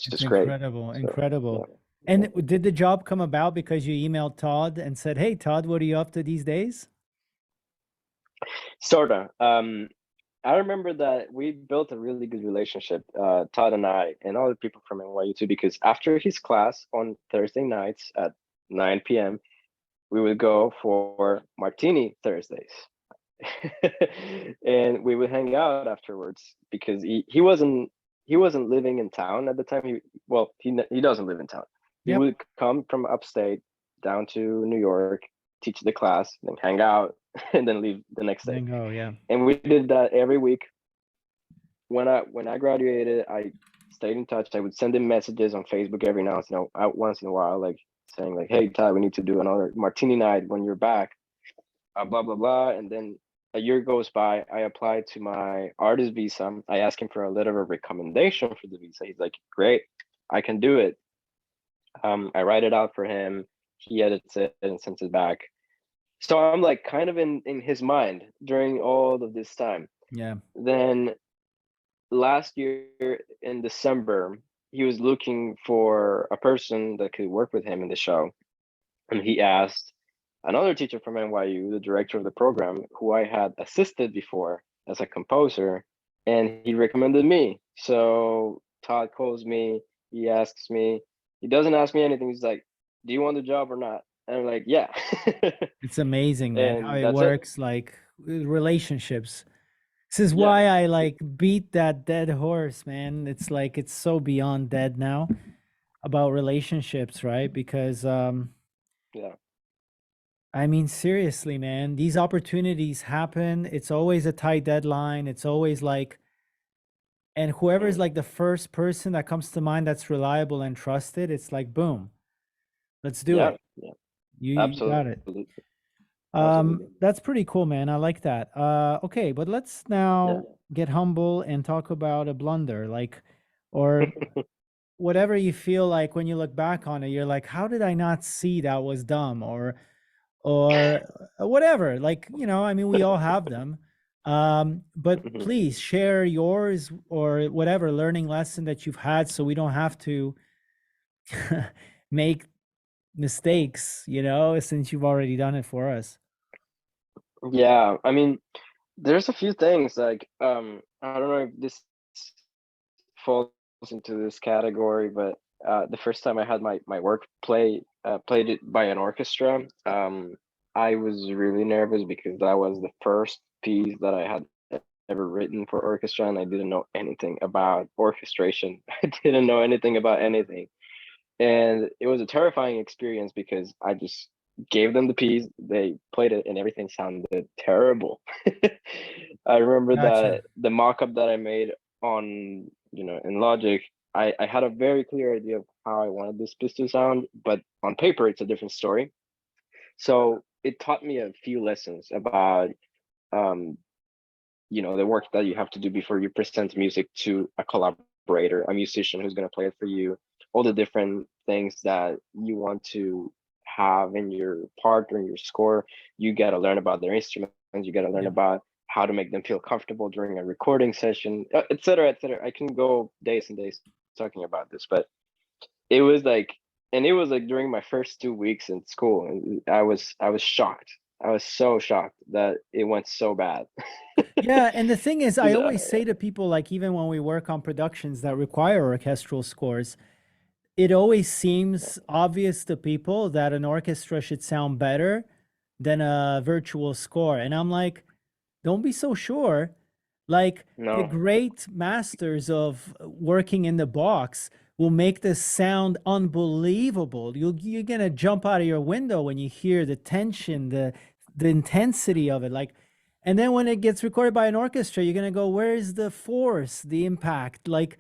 just great. incredible, So incredible. yeah, And yeah. did the job come about because you emailed Todd and said, "Hey, Todd, what are you up to these days?" Sorta. I remember that we built a really good relationship, Todd and I, and all the people from NYU too, because after his class on Thursday nights at 9 p.m., we would go for Martini Thursdays. And we would hang out afterwards because he wasn't living in town at the time. He doesn't live in town. He Yep. would come from upstate down to New York, teach the class, then hang out, and then leave the next day. Bingo, yeah. And we did that every week. When I graduated, I stayed in touch. I would send him messages on Facebook every now and then, once in a while, like saying like, "Hey, Ty, we need to do another martini night when you're back." Blah blah blah. And then a year goes by. I applied to my artist visa. I asked him for a letter of recommendation for the visa. He's like, "Great, I can do it." I write it out for him. He edits it and sends it back. So I'm like kind of in his mind during all of this time. Yeah. Then last year in December, he was looking for a person that could work with him in the show. And he asked another teacher from NYU, the director of the program, who I had assisted before as a composer, and he recommended me. So Todd calls me, he asks me, he doesn't ask me anything. He's like, "Do you want the job or not?" And I'm like, "Yeah." It's amazing, man, how And it that's it. works, like relationships. This is Yeah. why I like beat that dead horse, man. It's like it's so beyond dead now about relationships, right? Because Yeah. I mean, seriously, man, these opportunities happen. It's always a tight deadline. It's always like, and whoever's Mm. like the first person that comes to mind that's reliable and trusted, it's like, boom, let's do Yeah. it. Yeah. You got it. Absolutely. Absolutely. That's pretty cool, man. I like that. Okay, but let's Yeah. now get humble and talk about a blunder, like, or whatever you feel like when you look back on it, you're like, how did I not see that was dumb? Or whatever. Like, you know, I mean, we all have them. But Mhm. please share yours or whatever learning lesson that you've had so we don't have to make mistakes, you know, since you've already done it for us. Yeah, I mean, there's a few things like I don't know if this falls into this category, but the first time I had my work played it by an orchestra, I was really nervous because that was the first piece that I had ever written for orchestra, and I didn't know anything about orchestration. I didn't know anything about anything, and it was a terrifying experience because I just gave them the piece, they played it, and everything sounded terrible. I remember Gotcha. that the mock-up that I made on, in Logic, I had a very clear idea of how I wanted this piece to sound, but on paper it's a different story. So it taught me a few lessons about um, the work that you have to do before you present music to a collaborator, a musician who's going to play it for you, all the different things that you want to have in your part or in your score. You got to learn about their instruments, you got to learn Yeah. about how to make them feel comfortable during a recording session, etc., etc. I can go days and days talking about this, but it was like, and it was like during my first 2 weeks in school, and I was shocked. I was so shocked that it went so bad. Yeah, and the thing is, I 'Cause, always say to people, like, even when we work on productions that require orchestral scores, it always seems obvious to people that an orchestra should sound better than a virtual score. And I'm like, don't be so sure. Like, the no, great masters of working in the box will make this sound unbelievable. You're gonna jump out of your window when you hear the tension, the intensity of it. Like, and then when it gets recorded by an orchestra, you're gonna go, where's the force, the impact? Like,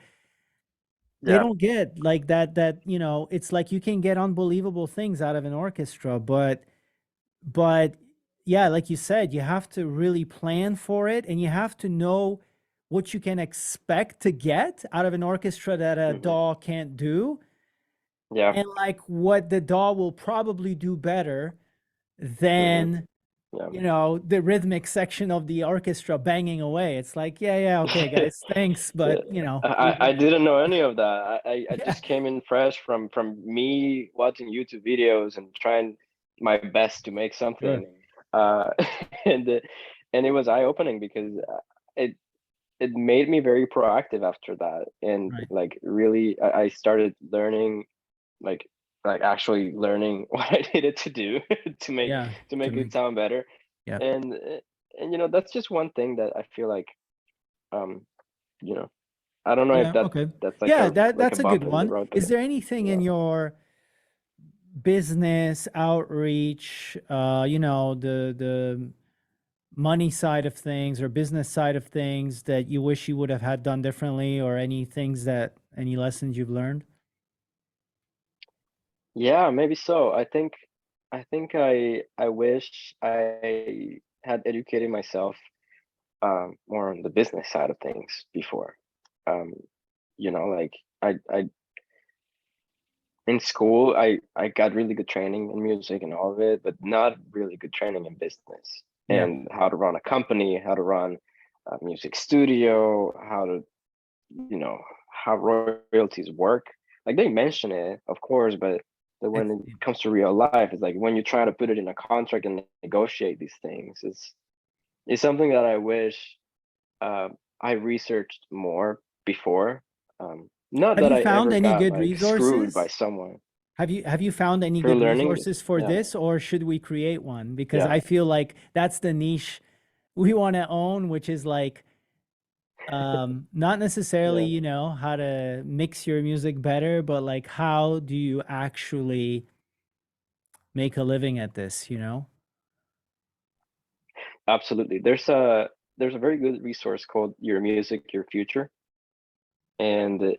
they yeah. don't get like that, you know, it's like you can get unbelievable things out of an orchestra, but yeah, like you said, you have to really plan for it and you have to know what you can expect to get out of an orchestra that a Mhm. DAW can't do, Yeah. and like what the DAW will probably do better than Yeah. you know, the rhythmic section of the orchestra banging away. It's like, yeah, okay, guys, thanks, Yeah, but you know, I didn't know any of that. I yeah, just came in fresh from me watching YouTube videos and trying my best to make sure, something. Uh, and and it was eye-opening because it it made me very proactive after that, and right, like really I started learning like actually learning what I needed to do yeah, to to make it make, sound better. yeah, And you know, that's just one thing that I feel like um you know, I don't know if yeah, okay, that's like yeah, a that's a good bump in the one. road, but Is there anything in yeah. your business outreach, you know, the money side of things or business side of things that you wish you would have had done differently, or any things that any lessons you've learned? Yeah, maybe so. I think I wish I had educated myself more on the business side of things before. Um, you know, like I in school I got really good training in music and all of it, but not really good training in business Yeah. and how to run a company, how to run a music studio, how to, you know, how royalties work. Like they mention it, of course, but when It's it comes to real life, it's like when you try to put it in a contract and negotiate these things, it's something that I wish uh, I researched more before. Not Have that you I found ever any got good like screwed by resources? someone Have you found any for good learning. resources for Yeah, this, or should we create one? Because yeah, I feel like that's the niche we want to own, which is like not necessarily, yeah. you know, how to mix your music better, but like how do you actually make a living at this, you know? Absolutely. There's a very good resource called Your Music, Your Future, and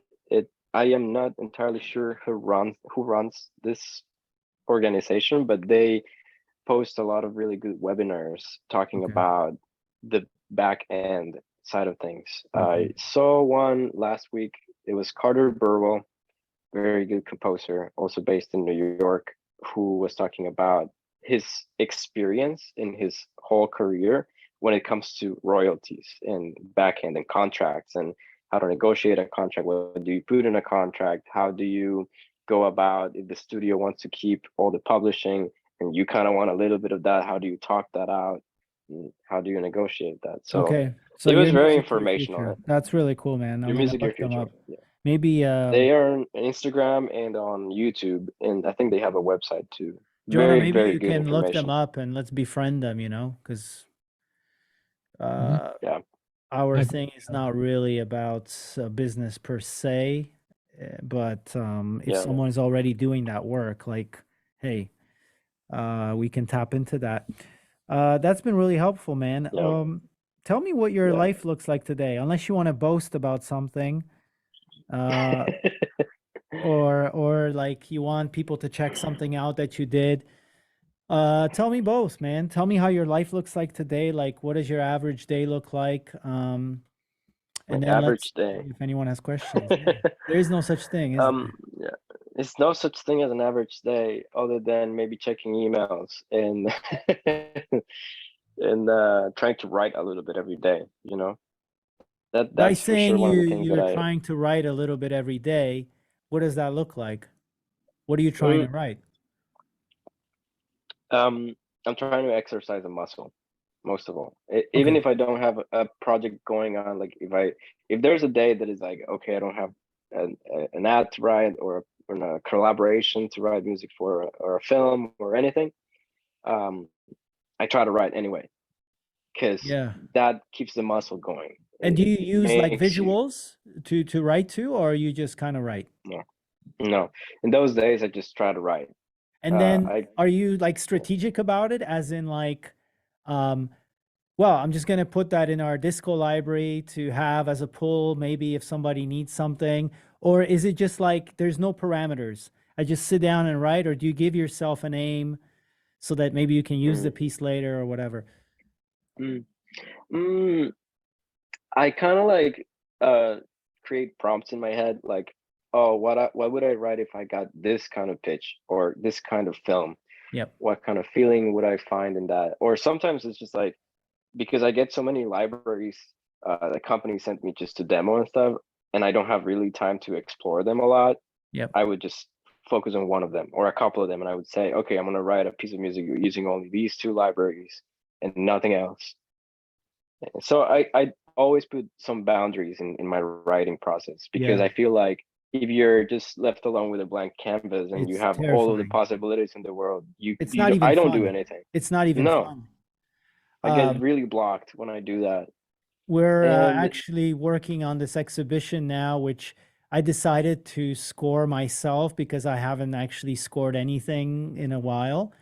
I am not entirely sure who runs this organization, but they post a lot of really good webinars talking Okay. about the back end side of things. Okay. I saw one last week. It was Carter Burwell, very good composer, also based in New York, who was talking about his experience in his whole career when it comes to royalties and backhand and contracts and how to negotiate a contract. What do you put in a contract? How do you go about if the studio wants to keep all the publishing and you kind of want a little bit of that? How do you talk that out? And how do you negotiate that? So Okay. So it was your very music, your informational. future. That's really cool, man. I'm Your gonna music, your look them future. up. Yeah. Maybe They are on Instagram and on YouTube, and I think they have a website too. Jonah, Very, maybe very you good can look them information. up and let's befriend them, you know, because Mhm. uh, Yeah, our I thing is not really about business per se, but if yeah, someone is already doing that work, like, hey, we can tap into that. That's been really helpful, man. yeah, Tell me what your yeah. life looks like today, unless you want to boast about something, uh, or like you want people to check something out that you did. Tell me both, man. Tell me how your life looks like today. Like, what does your average day look like? My And then let's average day. see if anyone has questions. Yeah. There is no such thing, is there? Yeah, it's no such thing as an average day other than maybe checking emails and and trying to write a little bit every day. You know, By that's for sure saying one of the things that you're I trying to write a little bit every day, what does that look like? What are you trying mm, to write? um I'm trying to exercise a muscle most of all. Even Okay. if I don't have a project going on, like if there's a day that is like, okay, I don't have an ad to write or a collaboration to write music for or a film or anything, um I try to write anyway because Yeah. that keeps the muscle going. And do you It use like makes you visuals to write to, or you just kind of write? no, no. In those days I just try to write. And then I are you like strategic about it, as in like, um, well, I'm just gonna put that in our disco library to have as a pull, maybe if somebody needs something, or is it just like there's no parameters? I just sit down and write, or do you give yourself an aim so that maybe you can use the mm, piece later or whatever? mm, mm, I kind of like uh create prompts in my head like, oh, what would I write if I got this kind of pitch or this kind of film? Yep. What kind of feeling would I find in that? Or sometimes it's just like, because I get so many libraries, the company sent me just to demo and stuff, and I don't have really time to explore them a lot. Yep. I would just focus on one of them or a couple of them, and I would say, okay, I'm gonna write a piece of music using only these two libraries and nothing else. So I always put some boundaries in my writing process, because Yeah. I feel like if you're just left alone with a blank canvas and you It's have all of the terrifying. possibilities in the world, It's not even I don't do fun. anything. It's not even No, fun. I get Um, really blocked when I do that. we're And actually working on this exhibition now, which I decided to score myself because I haven't actually scored anything in a while.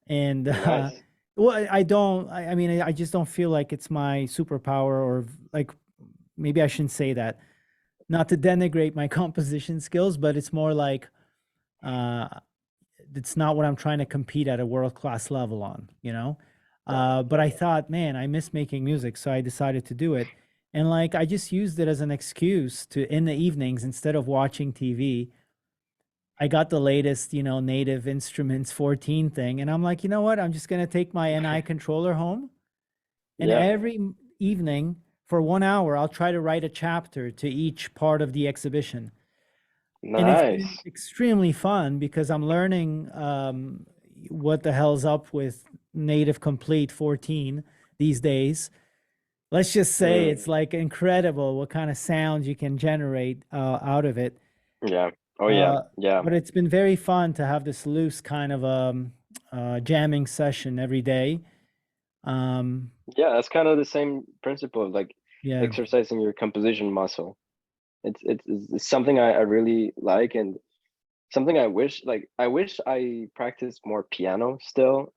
And nice. well, I don't. I mean, I just don't feel like it's my superpower, or like maybe I shouldn't say that. Not to denigrate my composition skills, but it's more like uh, it's not what I'm trying to compete at a world class level on, you know? But I thought, man, I miss making music. So I decided to do it. And like, I just used it as an excuse to, in the evenings, instead of watching TV, I got the latest, Native Instruments 14 thing. And I'm like, you know what? I'm just going to take my NI controller home. And Yeah, every evening for 1 hour, I'll try to write a chapter to each part of the exhibition. And it's been nice. extremely fun because I'm learning what the hell's up with Native Complete 14 these days. Let's just say Mm, it's like incredible what kind of sounds you can generate out of it. yeah. Oh yeah. Uh, Yeah. but it's been very fun to have this loose kind of jamming session every day. Um, Yeah, that's kind of the same principle of like yeah, exercising your composition muscle. It's something I really like, and something I wish I practiced more piano still.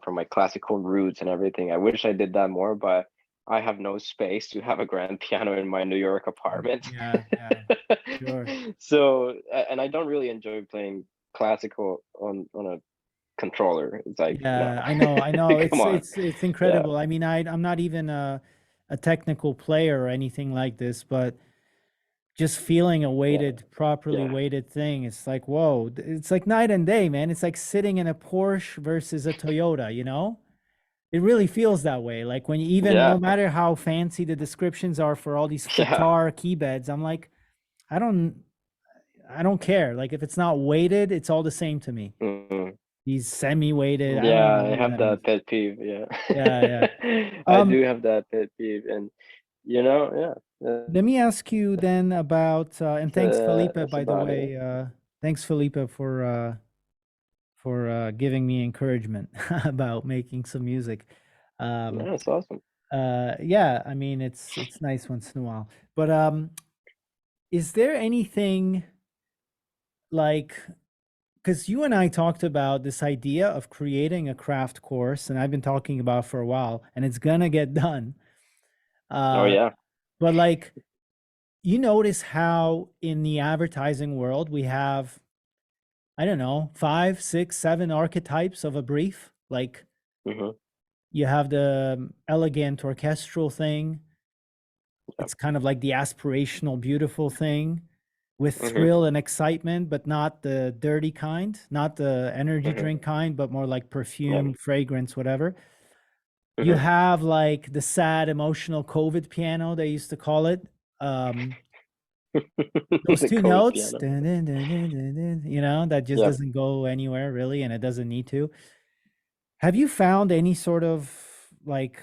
From my classical roots and everything. I wish I did that more, but I have no space to have a grand piano in my New York apartment. yeah, yeah, sure. So, and I don't really enjoy playing classical on a controller. It's like, no, Yeah, I know, I know. come on. It's Yeah, incredible. I mean, I'm not even a technical player or anything like this, but just feeling a yeah, properly yeah, weighted thing, it's like, whoa, it's like night and day, man. It's like sitting in a Porsche versus a Toyota, you know? It really feels that way. Like when you even, yeah, no matter how fancy the descriptions are for all these yeah. guitar key beds, I'm like, I don't, I don't care. Like if it's not weighted, it's all the same to me. Mm. These semi-weighted, I don't Yeah, even I know what have that means. that pet peeve. Yeah, Yeah, yeah. I do Um, have that pet peeve, and yeah, Let me ask you then about, and thanks Felipe, that's by the about it. way. Thanks Felipe for giving me encouragement about making some music. Um, Yeah, it's awesome. yeah, I mean it's nice once in a while. But is there anything like, because you and I talked about this idea of creating a craft course, and I've been talking about for a while, and it's gonna get done. Oh Uh, yeah. but like, you notice how in the advertising world we have, I don't know, 5, 6, 7 archetypes of a brief. Like Hmm. you have the elegant orchestral thing. Yep. It's kind of like the aspirational, beautiful thing with Hmm. thrill and excitement, but not the dirty kind, not the energy Hmm. drink kind, but more like Yeah. perfume, fragrance, whatever. You Hmm. have like the sad, emotional COVID piano, they used to call it. Um, those The two COVID notes, piano. dun, dun, dun, dun, dun, dun, that just Yep. doesn't go anywhere really, and it doesn't need to. Have you found any sort of like,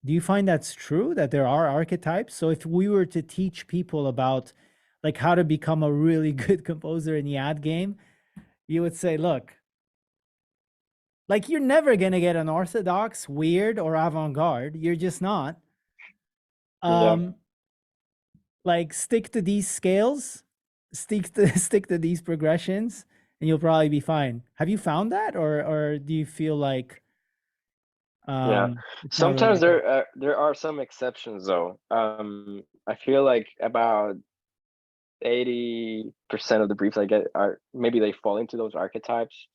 do you find that's true that there are archetypes? So if we were to teach people about like how to become a really good composer in the ad game, you would say, look, like you're never going to get an orthodox, weird, or avant-garde. You're just not. Yeah. Um, like stick to these scales, stick to stick to these progressions, and you'll probably be fine. Have you found that, or do you feel like Yeah. it's not really Sometimes the case? there are some exceptions though. I feel like about 80% of the briefs I get are maybe they fall into those archetypes.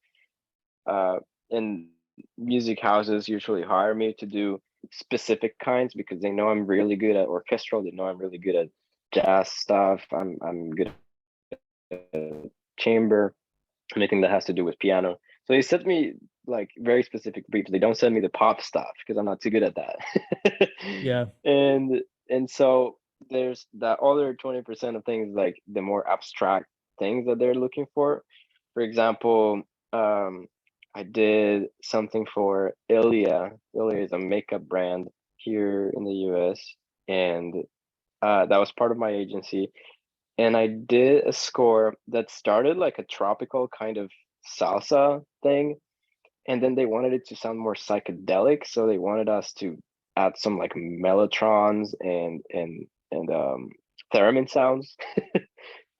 And music houses usually hire me to do specific kinds because they know I'm really good at orchestral. They know I'm really good at jazz stuff. I'm good at chamber, anything that has to do with piano. So they sent me like very specific briefs. They don't send me the pop stuff because I'm not too good at that. Yeah. And so there's that other 20% of things, like the more abstract things that they're looking for. For example, I did something for Ilia. Ilia is a makeup brand here in the US, and that was part of my agency. And I did a score that started like a tropical kind of salsa thing, and then they wanted it to sound more psychedelic, so they wanted us to add some like mellotrons and theremin sounds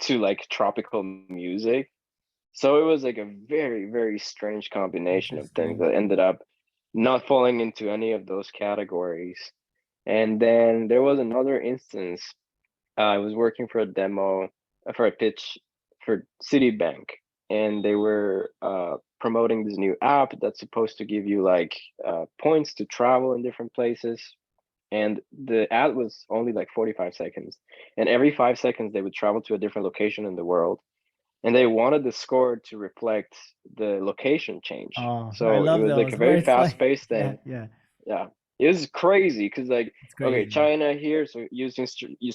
to like tropical music. So it was like a very, very strange combination of things Interesting. that ended up not falling into any of those categories. And then there was another instance. I was working for a demo, for a pitch for Citibank, and they were promoting this new app that's supposed to give you like points to travel in different places. And the ad was only like 45 seconds. And every 5 seconds, they would travel to a different location in the world. And they wanted the score to reflect the location change. Oh, I So it love was like those a where very it's fast like, paced yeah, thing. yeah, Yeah, it was crazy because like, it's okay, crazy. China here, so use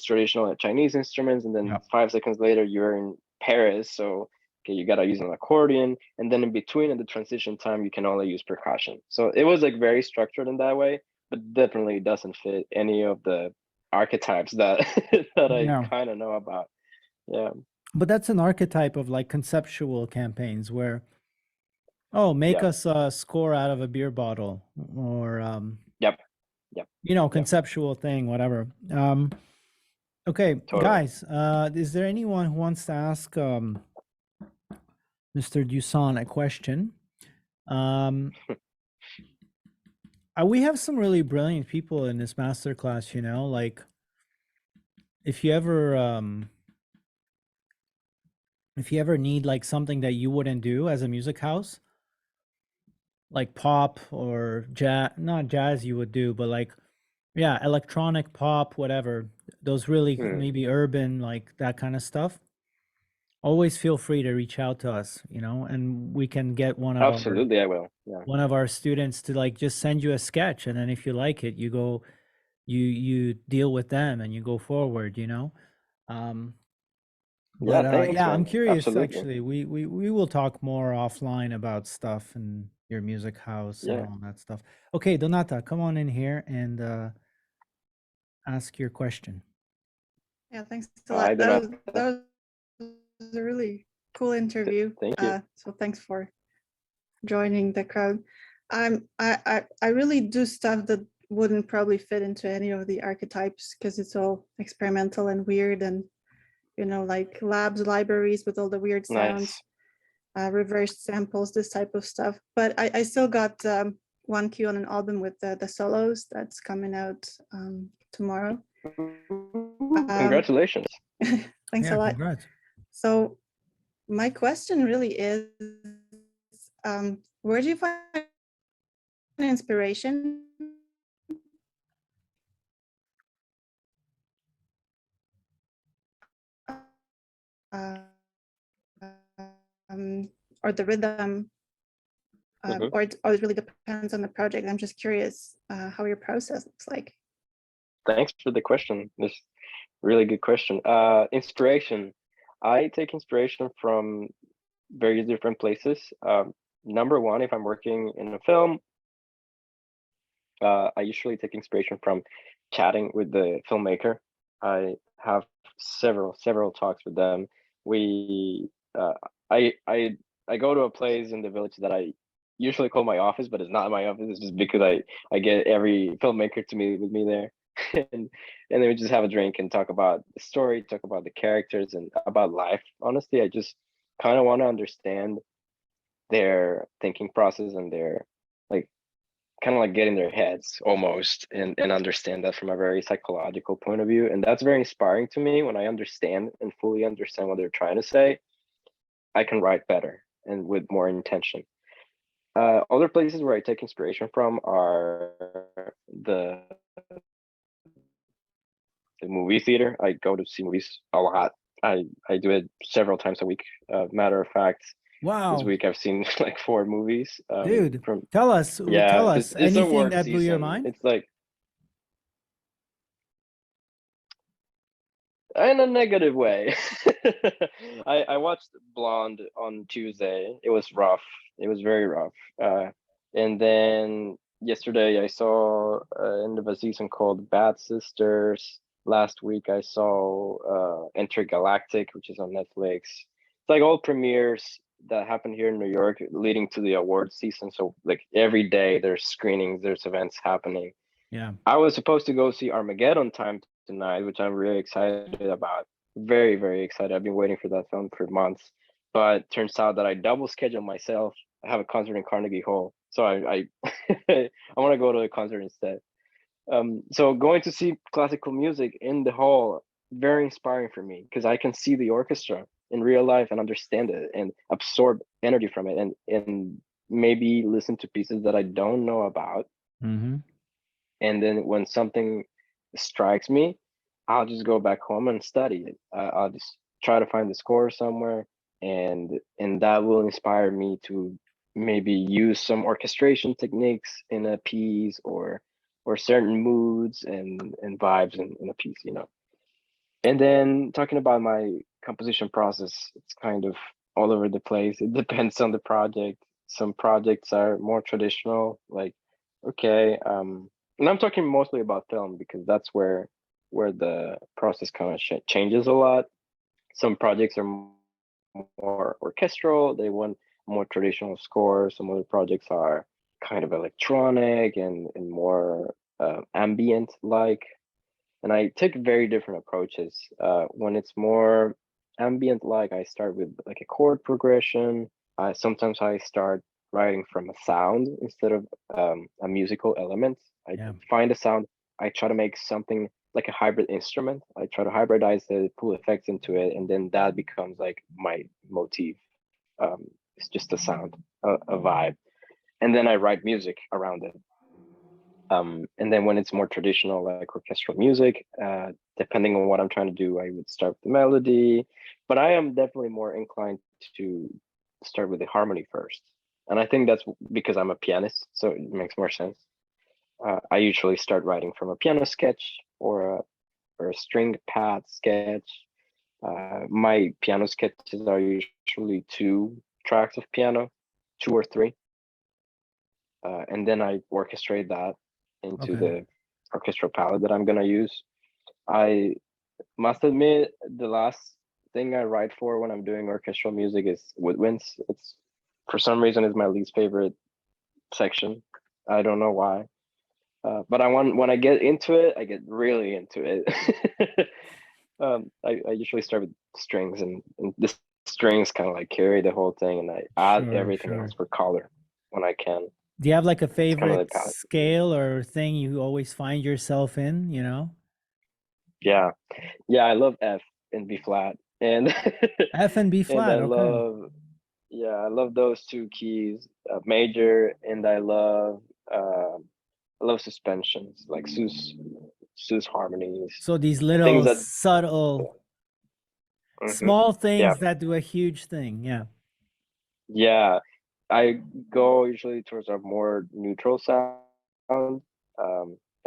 traditional Chinese instruments, and then Yeah. 5 seconds later you're in Paris, so okay, you gotta use an accordion, and then in between, in the transition time, you can only use percussion. So it was like very structured in that way, but definitely doesn't fit any of the archetypes that that I Yeah. kind of know about. Yeah, But that's an archetype of like conceptual campaigns where, oh, make yeah, us a score out of a beer bottle or, yep, yep, yep, conceptual thing, whatever. Okay, totally. guys, is there anyone who wants to ask Mr. Dussán a question? We have some really brilliant people in this master class, like if you ever need like something that you wouldn't do as a music house, like pop or jazz, not jazz you would do, but like, yeah, electronic pop, whatever, those really Hmm. maybe urban, like that kind of stuff, always feel free to reach out to us, and we can get Absolutely, I will. Yeah. one of our students to like just send you a sketch, and then if you like it, you go, you deal with them and you go forward, um Yeah, but thanks, yeah, I'm man. curious, Absolutely. actually. We will talk more offline about stuff and your music house and Yeah. all that stuff. Okay, Donata, come on in here and ask your question. Yeah, thanks a I lot. do not. That was a really cool interview. Thank you. So thanks for joining the crowd. I really do stuff that wouldn't probably fit into any of the archetypes because it's all experimental and weird, and like labs, libraries with all the weird sounds, Nice. reverse samples, this type of stuff. But I still got one cue on an album with the solos that's coming out tomorrow. Congratulations. Thanks Yeah, a lot. congrats. So my question really is, where do you find inspiration? Or the rhythm, Mhm. or it really depends on the project? I'm just curious how your process looks like. Thanks for the question. This really good question. Inspiration. I take inspiration from various different places. Number one, if I'm working in a film, I usually take inspiration from chatting with the filmmaker. I have several talks with them. We, I, I, I go to a place in the village that I usually call my office, but it's not my office. It's just because I get every filmmaker to meet with me there, and then we just have a drink and talk about the story, talk about the characters, and about life. Honestly, I just kind of want to understand their thinking process and their like kind of like get in their heads almost and understand that from a very psychological point of view. And that's very inspiring to me. When I understand and fully understand what they're trying to say, I can write better and with more intention. Other places where I take inspiration from are the the movie theater. I go to see movies a lot. I do it several times a week. Matter of fact, This Wow, week I've seen like 4 movies. dude, From tell us, Yeah, tell us it's a anything work that blew your season. mind. It's like in a negative way. I watched Blonde on Tuesday. It was rough. It was very rough. And then yesterday I saw end of a season called Bad Sisters. Last week I saw Intergalactic, which is on Netflix. It's like all premieres that happen here in New York leading to the award season. So like every day there's screenings, there's events happening. Yeah. I was supposed to go see Armageddon Time tonight, which I'm really excited about. Very, very excited. I've been waiting for that film for months. But turns out that I double scheduled myself. I have a concert in Carnegie Hall. So I I want to go to the concert instead. So going to see classical music in the hall, very inspiring for me because I can see the orchestra in real life and understand it and absorb energy from it and maybe listen to pieces that I don't know about. Mm-hmm. And then when something strikes me, I'll just go back home and study it. I'll just try to find the score somewhere, and that will inspire me to maybe use some orchestration techniques in a piece or certain moods and vibes in a piece, you know. And then talking about my composition process, it's kind of all over the place. It depends on the project. Some projects are more traditional, like okay, and I'm talking mostly about film because that's where the process kind of changes a lot. Some projects are more orchestral. They want more traditional scores. Some other projects are kind of electronic and more ambient like. And I take very different approaches. When it's more ambient like, I start with like a chord progression. Sometimes I start writing from a sound instead of a musical element. I Yeah. find a sound. I try to make something like a hybrid instrument. I try to hybridize it, pull effects into it, and then that becomes like my motif. It's just a sound, a vibe, and then I write music around it. And then when it's more traditional, like orchestral music, depending on what I'm trying to do, I would start with the melody. But I am definitely more inclined to start with the harmony first. And I think that's because I'm a pianist, so it makes more sense. I usually start writing from a piano sketch or a string pad sketch. My piano sketches are usually 2 tracks of piano, 2 or 3. And then I orchestrate that into Okay. the orchestral palette that I'm gonna use. I must admit, the last thing I write for when I'm doing orchestral music is woodwinds. It's for some reason is my least favorite section. I don't know why, but I want when I get into it, I get really into it. I usually start with strings, and the strings kind of like carry the whole thing, and I add Sure, everything else sure. for color when I can. Do you have like a It's kind of favorite the palette. scale or thing you always find yourself in, you know? Yeah, yeah, I love F and B flat, and F and B and flat, okay. I love those 2 keys, major, and I love suspensions like sus harmonies, So these things little that subtle, mhm, small yeah, things that do a huge thing. Yeah. yeah. I go usually towards a more neutral sound,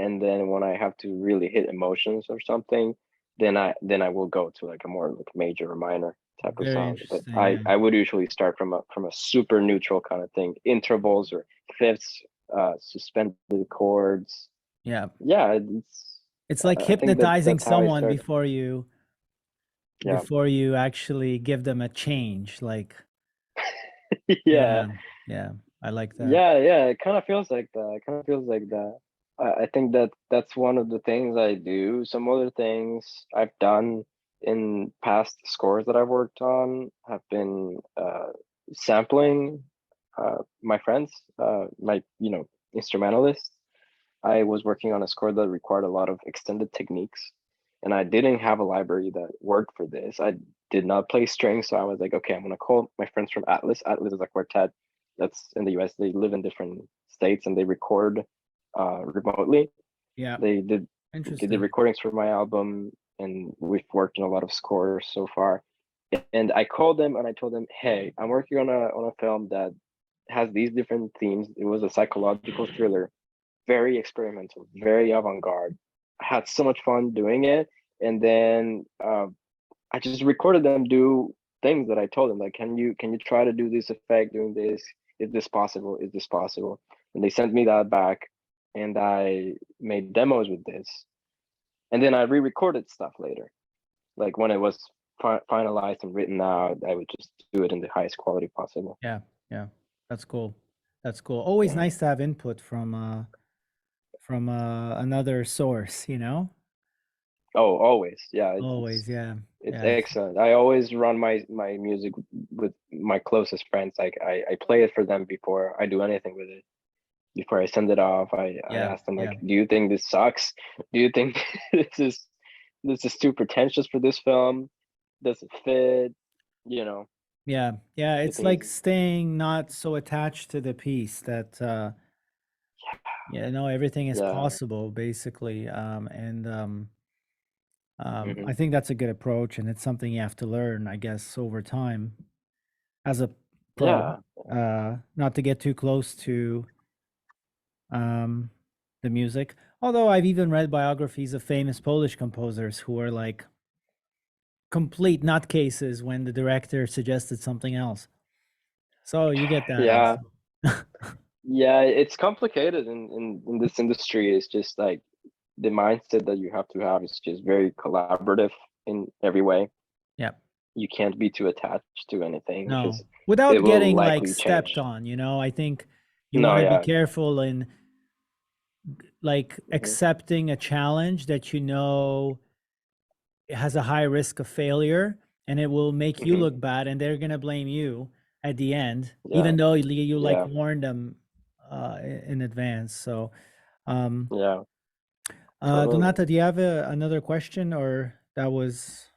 and then when I have to really hit emotions or something, then I will go to like a more like major or minor type of Very sound. But interesting. I Yeah. I would usually start from a super neutral kind of thing, intervals or fifths, suspended chords. Yeah. Yeah, It's like I think hypnotizing that's how I someone start. before Yeah, you actually give them a change. Like, yeah. yeah, yeah. I like that. Yeah, it kind of feels like that. It kind of feels like that. I think that that's one of the things I do. Some other things I've done in past scores that I've worked on have been sampling my friends, my instrumentalists. I was working on a score that required a lot of extended techniques, and I didn't have a library that worked for this. I did not play strings, so I was like, okay, I'm gonna call my friends from Atlas. Atlas is a quartet that's in the US. They live in different states and they record remotely. Yeah. They did Interesting. recordings for my album, and we've worked on a lot of scores so far. And I called them and I told them, hey, I'm working on a film that has these different themes. It was a psychological thriller, very experimental, very avant-garde. I had so much fun doing it. And then I just recorded them do things that I told them, like, can you try to do this effect doing this? Is this possible? Is this possible? And they sent me that back, and I made demos with this. And then I re-recorded stuff later. Like when it was finalized and written out, I would just do it in the highest quality possible. Yeah, that's cool. That's cool. Always Yeah. nice to have input from another source, you know? Oh, always. Yeah. Always, yeah. It's Yeah. excellent. I always run my music with my closest friends. Like I play it for them before I do anything with it. Before I send it off, I Yeah, ask them, like, yeah. do you think this sucks? Do you think this is too pretentious for this film? Does it fit? You know, Yeah, yeah, I it's think like it's staying not so attached to the piece that yeah, no, everything is yeah. possible basically. Mhm. I think that's a good approach, and it's something you have to learn, I guess, over time as a pro. Yeah. Not to get too close to um the music. Although I've even read biographies of famous Polish composers who are like complete nutcases when the director suggested something else. So you get that Yeah. also. Yeah, it's complicated in this industry. It's just like the mindset that you have to have is just very collaborative in every way. Yeah. You can't be too attached to anything No. because it Without will getting like likely stepped change. on, you know, I think you No, want to be yeah. careful in like Mhm. accepting a challenge that you know it has a high risk of failure and it will make you Mhm. look bad and they're going to blame you at the end, Yeah. even though you like Yeah. warned them in advance. So, um, Yeah. Totally. Donata, do you have another question, or that was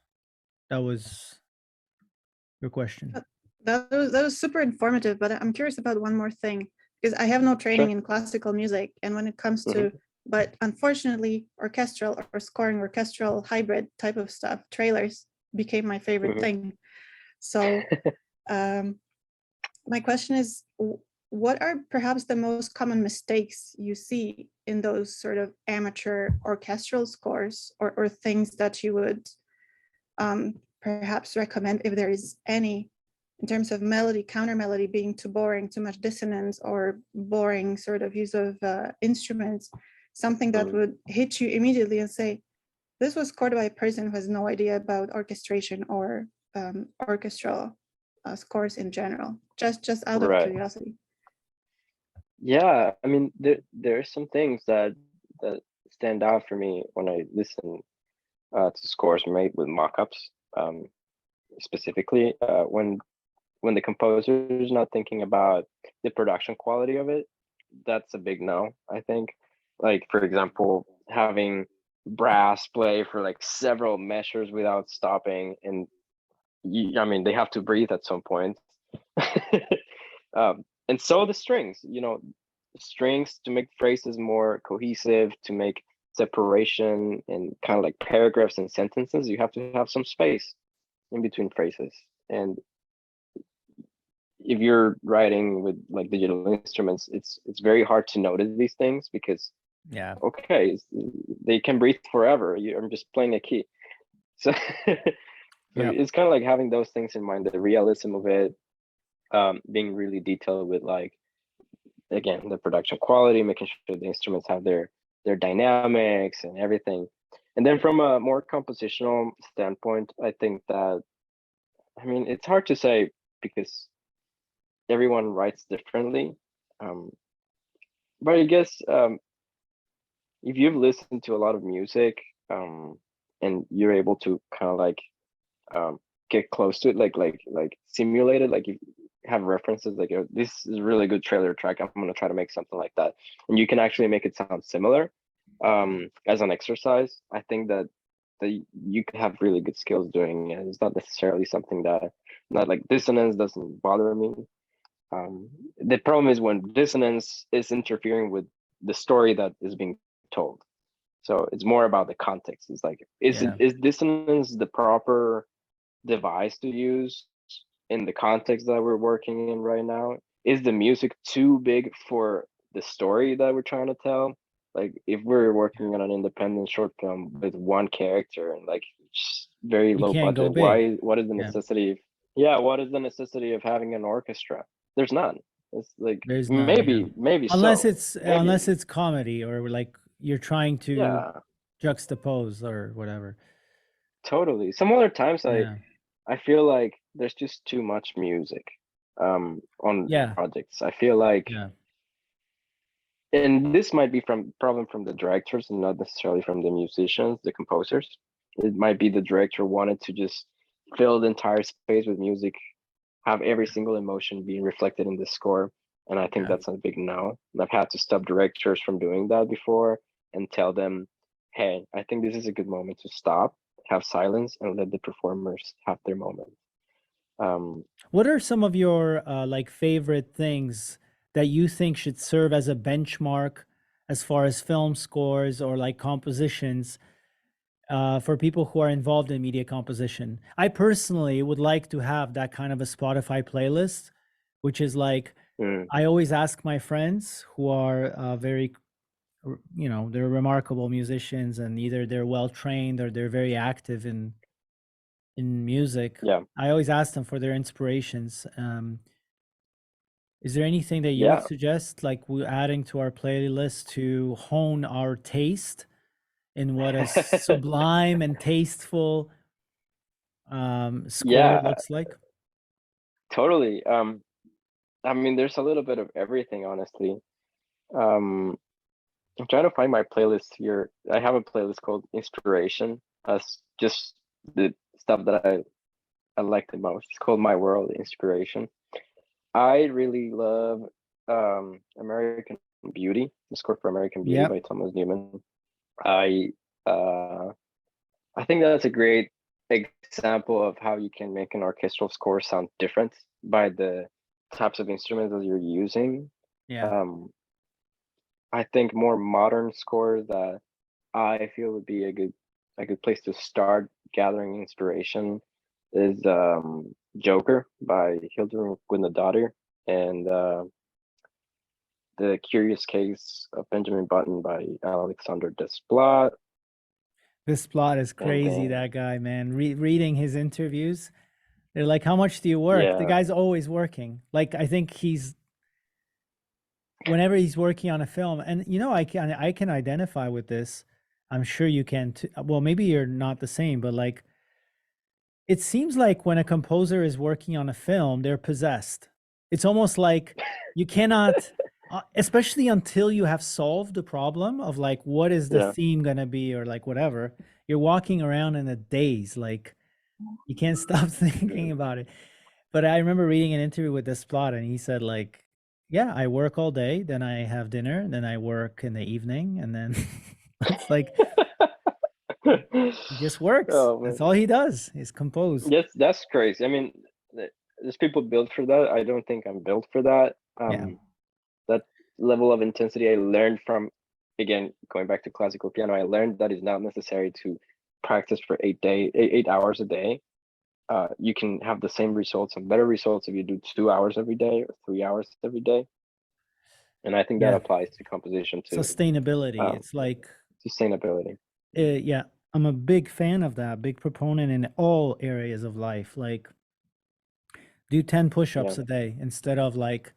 your question? Uh, that was super informative, but I'm curious about one more thing because I have no training Sure. in classical music, and when it comes Mhm. to, but unfortunately, orchestral or scoring orchestral hybrid type of stuff, trailers became my favorite Mhm. thing. So, my question is, what are perhaps the most common mistakes you see in those sort of amateur orchestral scores, or things that you would perhaps recommend, if there is any, in terms of melody, counter melody being too boring, too much dissonance, or boring sort of use of instruments, something that Mhm. would hit you immediately and say, this was scored by a person who has no idea about orchestration or orchestral scores in general, just out of Right. curiosity. Yeah. I mean, there are some things that stand out for me when I listen to scores made with mock-ups. Specifically, when the composer is not thinking about the production quality of it, that's a big no, I think. Like, for example, having brass play for like several measures without stopping, and I mean, they have to breathe at some point. And so the strings, strings to make phrases more cohesive, to make separation and kind of like paragraphs and sentences, you have to have some space in between phrases. And if you're writing with like digital instruments, it's very hard to notice these things because Yeah. okay, they can breathe forever. I'm just playing a key, so so Yeah. it's kind of like having those things in mind, the realism of it, being really detailed with, like, again, the production quality, making sure the instruments have their dynamics and everything. And then from a more compositional standpoint, I think that, I mean, it's hard to say because everyone writes differently. Um, but I guess if you've listened to a lot of music, and you're able to kind of like um, get close to it, like simulate it, like you have references, like, oh, this is a really good trailer track. I'm gonna try to make something like that, and you can actually make it sound similar as an exercise. I think that you can have really good skills doing it. It's not necessarily something that, not like dissonance doesn't bother me. The problem is when dissonance is interfering with the story that is being told. So it's more about the context. It's like, Yeah. is dissonance device to use in the context that we're working in right now? Is the music too big for the story that we're trying to tell? Like if we're working on an independent short film with one character and like very You low can't go budget, big. what is the Yeah. necessity of, yeah, what is the necessity of having an orchestra? There's none. It's like There's none, yeah. maybe Unless so. it's Maybe. unless it's comedy or like you're trying to Yeah, juxtapose or whatever. totally. Some other times Yeah. I feel like there's just too much music on Yeah. projects. I feel like, Yeah. and this might be from problem from the directors and not necessarily from the musicians, the composers. It might be the director wanted to just fill the entire space with music, have every single emotion being reflected in the score. And I think Yeah. that's a big no. And I've had to stop directors from doing that before and tell them, hey, I think this is a good moment to stop, have silence, and let the performers have their moment. What are some of your like favorite things that you think should serve as a benchmark as far as film scores or like compositions for people who are involved in media composition? I personally would like to have that kind of a Spotify playlist, which is like mm, I always ask my friends who are very, you know, they're remarkable musicians and either they're well trained or they're very active in music. yeah, I always ask them for their inspirations. Is there anything that you would yeah. suggest, like we adding to our playlist to hone our taste in what a sublime and tasteful score Yeah, looks like? totally. I mean, there's a little bit of everything, honestly. Um, I'm trying to find my playlist here. I have a playlist called Inspiration. That's just the stuff that I like the most. It's called My World Inspiration. I really love American Beauty, the score for American Beauty Yep. by Thomas Newman. I uh I think that's a great example of how you can make an orchestral score sound different by the types of instruments that you're using. Yeah. Um, I think more modern scores that I feel would be a good place to start gathering inspiration is Joker by Hildur Guðnadóttir and The Curious Case of Benjamin Button by Alexander Desplat. This plot is And crazy, then that guy, man. Reading his interviews, they're like, how much do you work? The yeah, guy's always working. Like, I think whenever he's working on a film, and you know, I can identify with this. I'm sure you can too. Well, maybe you're not the same, but like, it seems like when a composer is working on a film, they're possessed. It's almost like you cannot, especially until you have solved the problem of like, what is the yeah. theme going to be, or like whatever, you're walking around in a daze. Like, you can't stop thinking about it. But I remember reading an interview with this plot, and he said, like, yeah, I work all day, then I have dinner, then I work in the evening, and then it's like, he just works. Oh That's man. all he does is compose. Yes, that's crazy. I mean, there's people built for that. I don't think I'm built for that. Yeah. That level of intensity I learned from, again, going back to classical piano, I learned that is not necessary to practice for 8 hours a day. You can have the same results and better results if you do 2 hours every day or 3 hours every day. And I think that Yeah. applies to composition too. Sustainability. It's like, Sustainability. yeah, I'm a big fan of that, big proponent in all areas of life. Like, do 10 Yeah. push-ups a day instead of like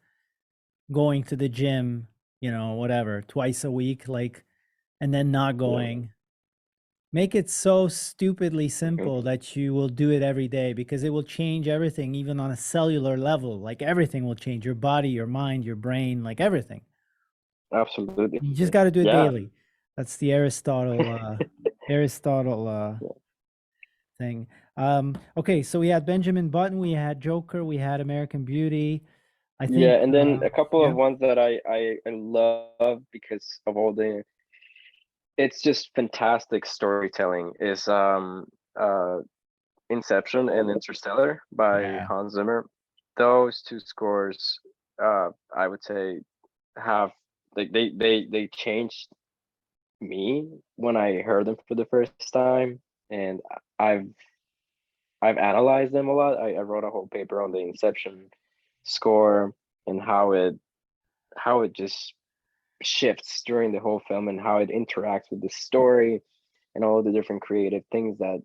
going to the gym, you know, whatever, twice a week, like, and then not going. Make it so stupidly simple that you will do it every day, because it will change everything, even on a cellular level. Like, everything will change: your body, your mind, your brain, like everything. Absolutely. You just got to do it Yeah. daily. That's the Aristotle thing. Okay, so we had Benjamin Button, we had Joker, we had American Beauty. I think, Yeah, and then a couple yeah, of ones that I love because of all the, it's just fantastic storytelling is uh Inception and Interstellar by yeah, Hans Zimmer. Those two scores, I would say, have like they changed me when I heard them for the first time, and I've I've analyzed them a lot. I wrote a whole paper on the Inception score and how it just shifts during the whole film and how it interacts with the story and all the different creative things that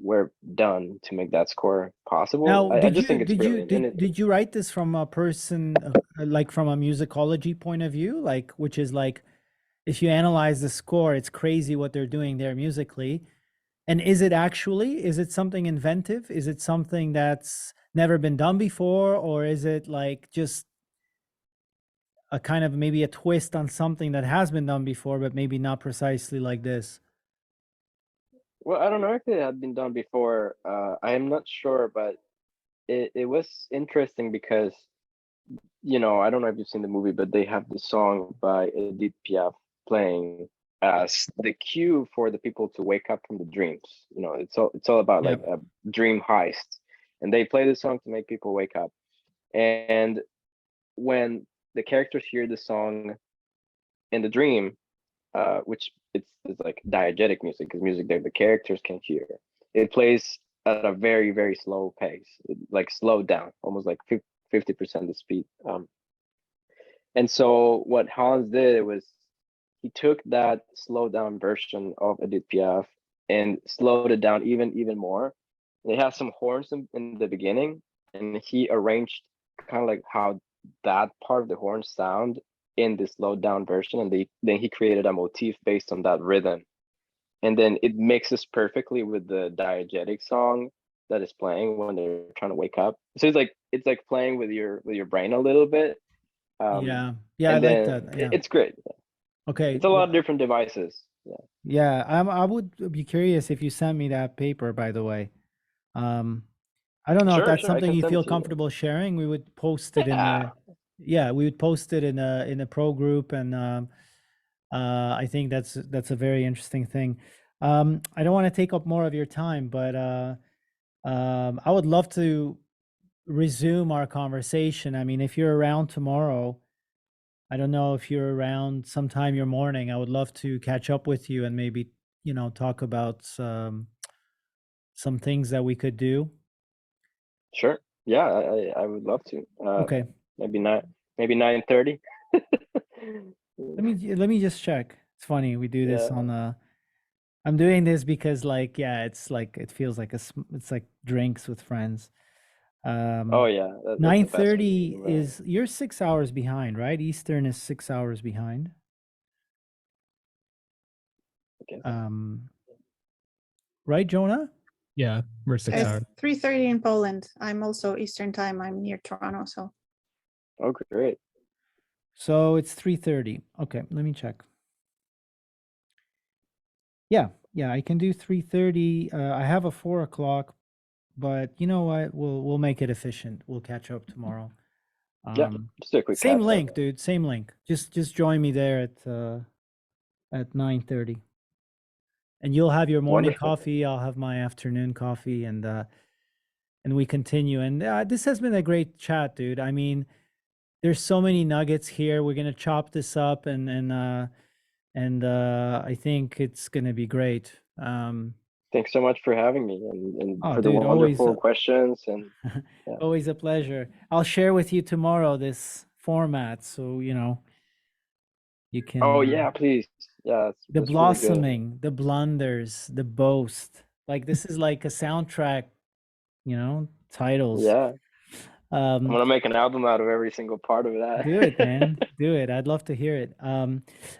were done to make that score possible. Now, I did just you think it's did you brilliant. And did you write this from a person like from a musicology point of view, like which is like if you analyze the score, it's crazy what they're doing there musically. And is it something inventive? Is it something that's never been done before, or is it like just a kind of maybe a twist on something that has been done before, but maybe not precisely like this? well, I don't know if it had been done before. I am not sure, but it was interesting because I don't know if you've seen the movie, but they have the song by Edith Piaf playing as the cue for the people to wake up from the dreams. It's all about like a dream heist, and they play the song to make people wake up. And when the characters hear the song in the dream, which it's like diegetic music, because music that the characters can hear, it plays at a very, very slow pace, like slowed down, almost like 50% the speed. And so what Hans did was he took that slowed down version of Edith Piaf and slowed it down even more. It has some horns in the beginning, and he arranged kind of like how that part of the horns sound in the slowed down version, and then he created a motif based on that rhythm, and then it mixes perfectly with the diegetic song that is playing when they're trying to wake up. So it's like playing with your brain a little bit. Yeah, I And like then that. Yeah. it's great. Okay. It's a lot of different devices. Yeah. Yeah, I would be curious if you sent me that paper, by the way. I don't know if Sure, that's sure. I something can you send feel it to you. comfortable sharing. We would post it in Yeah. we would post it in a pro group, and I think that's a very interesting thing. I don't want to take up more of your time, but I would love to resume our conversation. I mean, if you're around tomorrow, I don't know if you're around sometime your morning. I would love to catch up with you and maybe, talk about some things that we could do. Sure. Yeah, I would love to. Okay. Maybe 9:30. Let me just check. It's funny we do this Yeah. on I'm doing this because it's like it feels like it's like drinks with friends. Oh yeah, that's the best way to 9:30 do it. is you're 6 hours behind, right? Eastern is 6 hours behind. Okay. Right, Jonah? Yeah, we're 6 hours. It's 3:30 in Poland. I'm also Eastern time. I'm near Toronto, so Oh, great. So it's 3:30. Okay, let me check. Yeah, I can do 3:30. I have a 4 o'clock, but you know what? We'll make it efficient. We'll catch up tomorrow. Yeah, just do a quick Same catch up. link, dude. Same link. Just join me there at 9:30. And you'll have your morning Wonderful. coffee. I'll have my afternoon coffee, and we continue. And this has been a great chat, dude. I mean, there's so many nuggets here. We're gonna chop this up, and I think it's gonna be great. Thanks so much for having me and Oh, for the dude, always wonderful questions. And always a pleasure. I'll share with you tomorrow this format, so you can. oh yeah, please. Yeah, The that's really good. blossoming, the blunders, the boast. Like this is like a soundtrack, titles. Yeah, I'm Um, gonna make an album out of every single part of that. do it, man. Do it. I'd love to hear it.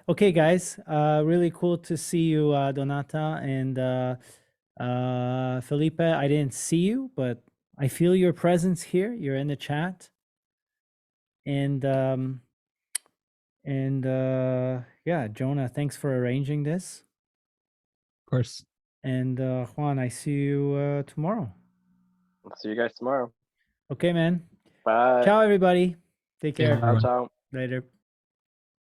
Okay, guys. Really cool to see you, Donata and Felipe. I didn't see you, but I feel your presence here. You're in the chat. And yeah, Jonah, thanks for arranging this. Of course. And Juan, I see you tomorrow. I'll see you guys tomorrow. Okay, man. Bye. Ciao, everybody. Take Yeah, care. everyone. Ciao. Later.